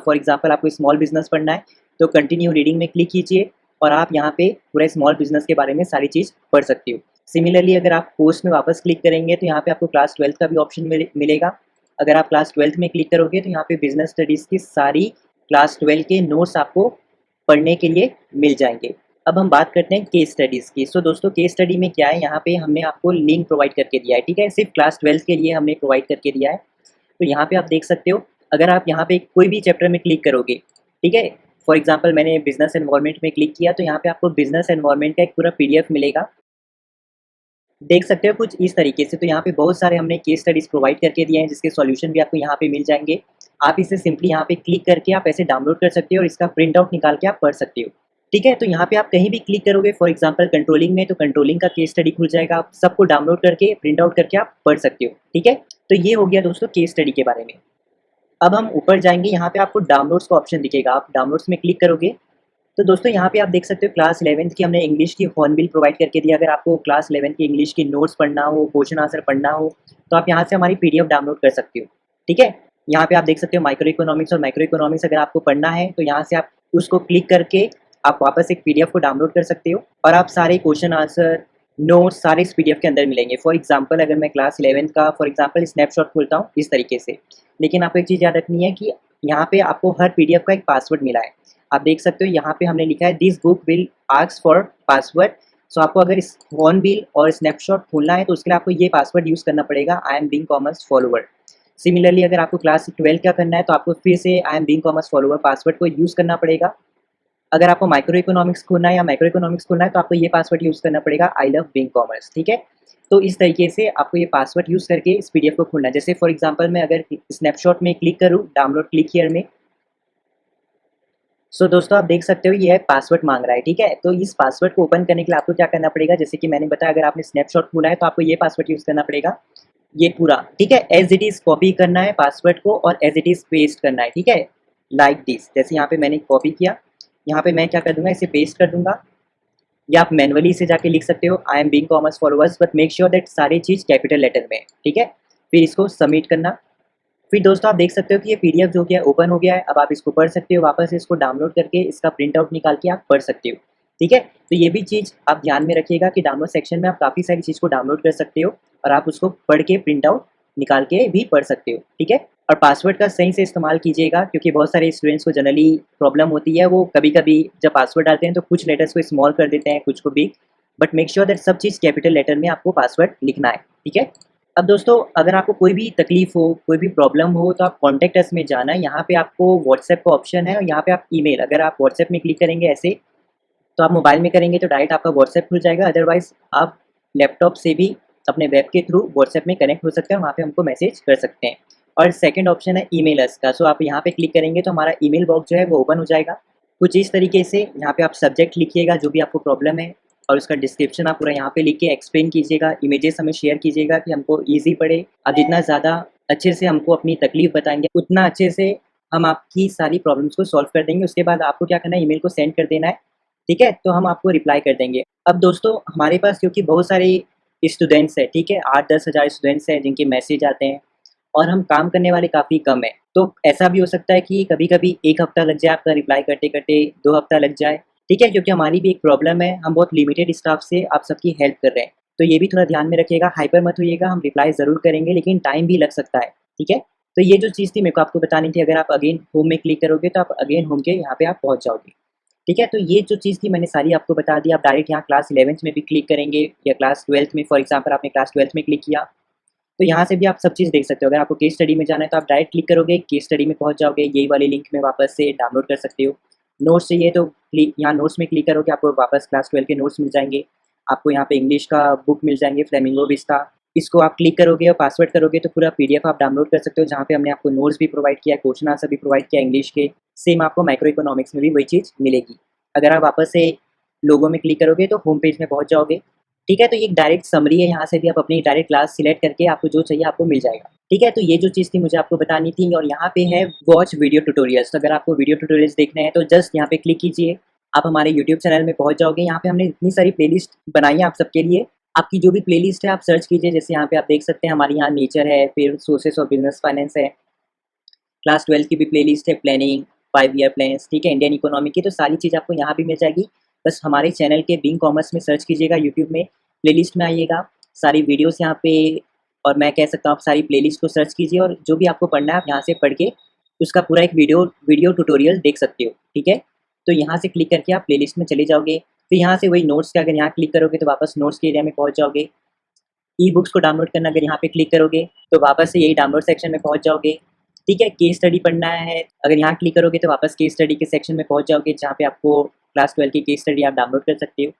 Speaker 2: फॉर एग्जांपल आपको स्मॉल बिजनेस पढ़ना है तो कंटिन्यू रीडिंग में क्लिक कीजिए और आप यहाँ पे पूरा स्मॉल बिजनेस के बारे में सारी चीज़ पढ़ सकते हो। सिमिलरली अगर आप कोर्स में वापस क्लिक करेंगे तो यहाँ पे आपको क्लास 12th का भी ऑप्शन मिलेगा। अगर आप क्लास 12th में क्लिक करोगे तो यहाँ पे बिजनेस स्टडीज़ की सारी क्लास 12 के नोट्स आपको पढ़ने के लिए मिल जाएंगे। अब हम बात करते हैं केस स्टडीज़ की। सो दोस्तों, केस स्टडी में क्या है, यहाँ पे हमने आपको लिंक प्रोवाइड करके दिया है, ठीक है, सिर्फ क्लास 12th के लिए हमने प्रोवाइड करके दिया है। तो यहाँ पे आप देख सकते हो, अगर आप यहाँ पे कोई भी चैप्टर में क्लिक करोगे, ठीक है, फॉर एग्जांपल मैंने बिजनेस एनवायरनमेंट में क्लिक किया तो यहाँ पे आपको बिजनेस एनवायरनमेंट का एक पूरा पीडीएफ मिलेगा, देख सकते हो कुछ इस तरीके से। तो यहाँ पे बहुत सारे हमने केस स्टडीज़ प्रोवाइड करके दिए हैं जिसके सॉल्यूशन भी आपको यहाँ पे मिल जाएंगे। आप इसे सिंपली यहाँ पे क्लिक करके आप ऐसे डाउनलोड कर सकते हो और इसका प्रिंट आउट निकाल के आप पढ़ सकते हो, ठीक है। तो यहाँ पे आप कहीं भी क्लिक करोगे, फॉर एग्जांपल कंट्रोलिंग में, तो कंट्रोलिंग का केस स्टडी खुल जाएगा, आप सबको डाउनलोड करके प्रिंट आउट करके आप पढ़ सकते हो, ठीक है। तो ये हो गया दोस्तों केस स्टडी के बारे में। अब हम ऊपर जाएंगे, यहाँ पे आपको डाउनलोड्स का ऑप्शन दिखेगा, आप डाउनलोड्स में क्लिक करोगे तो दोस्तों यहाँ पे आप देख सकते हो क्लास 11th की हमने इंग्लिश की हॉर्नबिल प्रोवाइड करके दिया। अगर आपको क्लास 11th की इंग्लिश की नोट्स पढ़ना हो, क्वेश्चन आंसर पढ़ना हो, तो आप यहाँ से हमारी पीडीएफ डाउनलोड कर सकते हो, ठीक है। यहाँ पे आप देख सकते हो माइक्रो इकोनॉमिक्स, और माइक्रो इकोनॉमिक्स अगर आपको पढ़ना है तो यहाँ से आप उसको क्लिक करके आप वापस एक पीडीएफ को डाउनलोड कर सकते हो और आप सारे क्वेश्चन आंसर नोट्स सारे इस पीडीएफ के अंदर मिलेंगे। फॉर एग्जाम्पल अगर मैं क्लास 11th का फॉर एग्जाम्पल स्नैपशॉट खोलता हूँ इस तरीके से, लेकिन आपको एक चीज़ याद रखनी है कि यहाँ पे आपको हर पीडीएफ का एक पासवर्ड मिला है। आप देख सकते हो यहाँ पे हमने लिखा है this book will ask for password. So आपको अगर इस हॉर्नबिल और स्नैपशॉट खोलना है तो उसके लिए आपको ये पासवर्ड यूज़ करना पड़ेगा, I am being commerce follower. Similarly अगर आपको क्लास 12 का करना है तो आपको फिर से I am being commerce follower password को यूज़ करना पड़ेगा। अगर आपको माइक्रो इकोनॉमिक्स खोलना है या माइक्रो इकोनॉमिक्स खोलना है तो आपको ये पासवर्ड यूज़ करना पड़ेगा, आई लव बीइंग कॉमर्स, ठीक है। तो इस तरीके से आपको ये पासवर्ड यूज़ करके इस पीडीएफ को खोलना है। जैसे फॉर एग्जांपल मैं अगर स्नैपशॉट में क्लिक करूँ, डाउनलोड क्लिक हियर में, सो दोस्तों आप देख सकते हो ये है पासवर्ड मांग रहा है, ठीक है। तो इस पासवर्ड को ओपन करने के लिए आपको क्या करना पड़ेगा, जैसे कि मैंने बताया अगर आपने स्नैपशॉट खोला है तो आपको ये पासवर्ड यूज़ करना पड़ेगा, ये पूरा, ठीक है। एज इट इज़ कॉपी करना है पासवर्ड को और एज इट इज़ पेस्ट करना है, ठीक है, लाइक दिस। जैसे यहाँ पे मैंने कॉपी किया, यहाँ पे मैं क्या कर दूंगा, इसे पेस्ट कर दूंगा, या आप मैनुअली इसे जाके लिख सकते हो I am being commerce followers, but make sure that सारी चीज़ कैपिटल लेटर में, ठीक है। फिर इसको सबमिट करना। फिर दोस्तों आप देख सकते हो कि ये पीडीएफ जो क्या ओपन हो गया है। अब आप इसको पढ़ सकते हो, वापस इसको डाउनलोड करके इसका प्रिंट आउट निकाल के आप पढ़ सकते हो, ठीक है। तो ये भी चीज़ आप ध्यान में रखिएगा कि डाउनलोड सेक्शन में आप काफ़ी सारी चीज़ को डाउनलोड कर सकते हो और आप उसको पढ़ के प्रिंट आउट निकाल के भी पढ़ सकते हो, ठीक है। और पासवर्ड का सही से इस्तेमाल कीजिएगा क्योंकि बहुत सारे स्टूडेंट्स को जनरली प्रॉब्लम होती है, वो कभी कभी जब पासवर्ड डालते हैं तो कुछ लेटर्स को स्मॉल कर देते हैं, कुछ को big, but make sure that सब चीज़ कैपिटल लेटर में आपको पासवर्ड लिखना है, ठीक है। अब दोस्तों अगर आपको कोई भी तकलीफ हो, कोई भी प्रॉब्लम हो, तो आप कॉन्टैक्ट अस में जाना है। यहाँ पे आपको व्हाट्सएप का ऑप्शन है और यहाँ पे आप ईमेल, अगर आप व्हाट्सएप में क्लिक करेंगे ऐसे तो आप मोबाइल में करेंगे तो डायरेक्ट आपका व्हाट्सएप खुल जाएगा, अदरवाइज आप लैपटॉप से भी अपने वेब के थ्रू व्हाट्सएप में कनेक्ट हो सकते हैं, वहाँ पे हमको मैसेज कर सकते हैं। और सेकंड ऑप्शन है ईमेल अस का। सो आप यहाँ पे क्लिक करेंगे तो हमारा ईमेल बॉक्स जो है वो ओपन हो जाएगा कुछ इस तरीके से। यहाँ पे आप सब्जेक्ट लिखिएगा जो भी आपको प्रॉब्लम है और उसका डिस्क्रिप्शन आप पूरा यहाँ पे लिख के एक्सप्लेन कीजिएगा, इमेजेस हमें शेयर कीजिएगा कि हमको ईजी पड़े। आप जितना ज़्यादा अच्छे से हमको अपनी तकलीफ बताएंगे उतना अच्छे से हम आपकी सारी प्रॉब्लम्स को सॉल्व कर देंगे। उसके बाद आपको क्या करना है, ईमेल को सेंड कर देना है, ठीक है, तो हम आपको रिप्लाई कर देंगे। अब दोस्तों हमारे पास क्योंकि बहुत सारे स्टूडेंट्स हैं, ठीक है, 8-10 हज़ार स्टूडेंट्स हैं जिनके मैसेज आते हैं और हम काम करने वाले काफ़ी कम हैं, तो ऐसा भी हो सकता है कि कभी-कभी 1 हफ्ता लग जाए आपका रिप्लाई करते-करते, 2 हफ्ता लग जाए, ठीक है, क्योंकि हमारी भी एक प्रॉब्लम है, हम बहुत लिमिटेड स्टाफ से आप सबकी हेल्प कर रहे हैं। तो ये भी थोड़ा ध्यान में रखिएगा, हाइपर मत होइएगा, हम रिप्लाई ज़रूर करेंगे लेकिन टाइम भी लग सकता है, ठीक है। तो ये जो चीज़ थी मेरे को आपको बतानी थी। अगर आप अगेन होम में क्लिक करोगे तो आप अगेन होम के यहाँ पे आप पहुँच जाओगे, ठीक है। तो ये जो चीज़ थी मैंने सारी आपको बता दी। आप डायरेक्ट यहाँ क्लास 11th में भी क्लिक करेंगे या क्लास 12th में, फॉर एग्जाम्पल आपने क्लास 12th में क्लिक किया तो यहाँ से भी आप सब चीज़ देख सकते हो। अगर आपको केस स्टडी में जाना है तो आप डायरेक्ट क्लिक करोगे, केस स्टडी में पहुँच जाओगे, यही वाले लिंक में वापस से डाउनलोड कर सकते हो। नोट्स चाहिए तो यहाँ नोट्स में क्लिक करोगे, आपको वापस क्लास 12 के नोट्स मिल जाएंगे। आपको यहाँ पे इंग्लिश का बुक मिल जाएंगे, फ्लेमिंगो विस्टा, इसको आप क्लिक करोगे और पासवर्ड करोगे तो पूरा पीडीएफ आप डाउनलोड कर सकते हो, जहाँ पे हमने आपको नोट्स भी प्रोवाइड किया है, क्वेश्चन आंसर भी प्रोवाइड किया इंग्लिश के। सेम आपको माइक्रो इकोनॉमिक्स में भी वही चीज़ मिलेगी। अगर आप वापस से लोगो में क्लिक करोगे तो होम पेज में पहुँच जाओगे, ठीक है। तो ये एक डायरेक्ट समरी है, यहाँ से भी आप अपनी डायरेक्ट क्लास सिलेक्ट करके आपको जो चाहिए आपको मिल जाएगा, ठीक है। तो ये जो चीज़ थी मुझे आपको बतानी थी। और यहाँ पे है वॉच वीडियो ट्यूटोरियल्स। तो अगर आपको वीडियो ट्यूटोरियल्स देखने हैं तो जस्ट यहाँ पे क्लिक कीजिए आप हमारे यूट्यूब चैनल में पहुंच जाओगे। यहाँ पे हमने इतनी सारी प्लेलिस्ट बनाई है आप सबके लिए। आपकी जो भी प्लेलिस्ट है आप सर्च कीजिए, जैसे यहाँ पे आप देख सकते हैं हमारे यहाँ नेचर है, फिर सोर्सेस ऑफ बिजनेस फाइनेंस है, क्लास 12 की भी प्लेलिस्ट है, प्लानिंग, 5 ईयर प्लान्स, ठीक है, इंडियन इकोनॉमी की, तो सारी चीज़ आपको यहाँ भी मिल जाएगी। बस हमारे चैनल के बिंग कॉमर्स में सर्च कीजिएगा, यूट्यूब में प्लेलिस्ट में आइएगा, सारी वीडियोस यहाँ पे, और मैं कह सकता हूँ आप सारी प्लेलिस्ट को सर्च कीजिए और जो भी आपको पढ़ना है आप यहाँ से पढ़ के उसका पूरा एक वीडियो ट्यूटोरियल देख सकते हो, ठीक है। तो यहाँ से क्लिक करके आप प्लेलिस्ट में चले जाओगे, फिर यहाँ से वही नोट्स का अगर यहाँ क्लिक करोगे तो वापस नोट्स के एरिया में पहुँच जाओगे। ई बुक्स को डाउनलोड करना अगर यहाँ पे क्लिक करोगे तो वापस से यही डाउनलोड सेक्शन में पहुँच जाओगे, ठीक है। केस स्टडी पढ़ना है, अगर यहाँ क्लिक करोगे तो वापस केस स्टडी के सेक्शन में पहुँच जाओगे, जहाँ पे आपको क्लास 12 की केस स्टडी आप डाउनलोड कर सकते हो।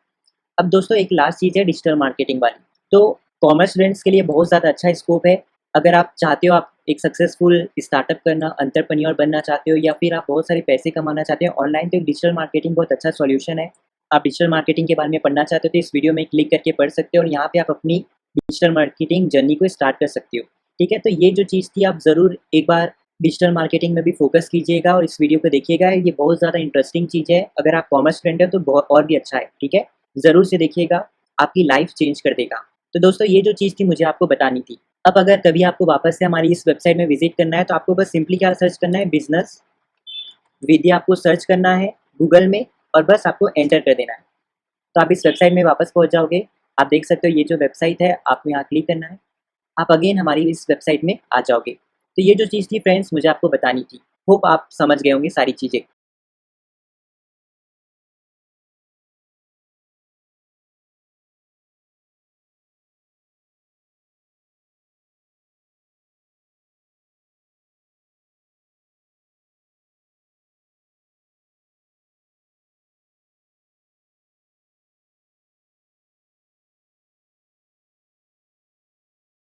Speaker 2: अब दोस्तों एक लास्ट चीज़ है डिजिटल मार्केटिंग वाली। तो कॉमर्स स्टूडेंट्स के लिए बहुत ज़्यादा अच्छा स्कोप है। अगर आप चाहते हो आप एक सक्सेसफुल स्टार्टअप करना, एंटरप्रेन्योर बनना चाहते हो, या फिर आप बहुत सारे पैसे कमाना चाहते हो ऑनलाइन, तो डिजिटल मार्केटिंग बहुत अच्छा सॉल्यूशन है। आप डिजिटल मार्केटिंग के बारे में पढ़ना चाहते हो तो इस वीडियो में क्लिक करके पढ़ सकते हो और यहाँ पे आप अपनी डिजिटल मार्केटिंग जर्नी को स्टार्ट कर सकते हो, ठीक है। तो ये जो चीज़ थी आप ज़रूर एक बार डिजिटल मार्केटिंग में भी फोकस कीजिएगा और इस वीडियो को देखिएगा, ये बहुत ज़्यादा इंटरेस्टिंग चीज़ है। अगर आप कॉमर्स स्टूडेंट है तो बहुत और भी अच्छा है, ठीक है, ज़रूर से देखिएगा, आपकी लाइफ चेंज कर देगा। तो दोस्तों ये जो चीज़ थी मुझे आपको बतानी थी। अब अगर कभी आपको वापस से हमारी इस वेबसाइट में विजिट करना है तो आपको बस सिंपली क्या सर्च करना है, बिजनेस विद्या आपको सर्च करना है गूगल में और बस आपको एंटर कर देना है। तो आप इस वेबसाइट में वापस पहुंच जाओगे। आप देख सकते हो ये जो वेबसाइट है, आपको यहाँ क्लिक करना है, आप अगेन हमारी इस वेबसाइट में आ जाओगे। तो ये जो चीज़ थी फ्रेंड्स मुझे आपको बतानी थी। होप आप समझ गए होंगे सारी चीज़ें।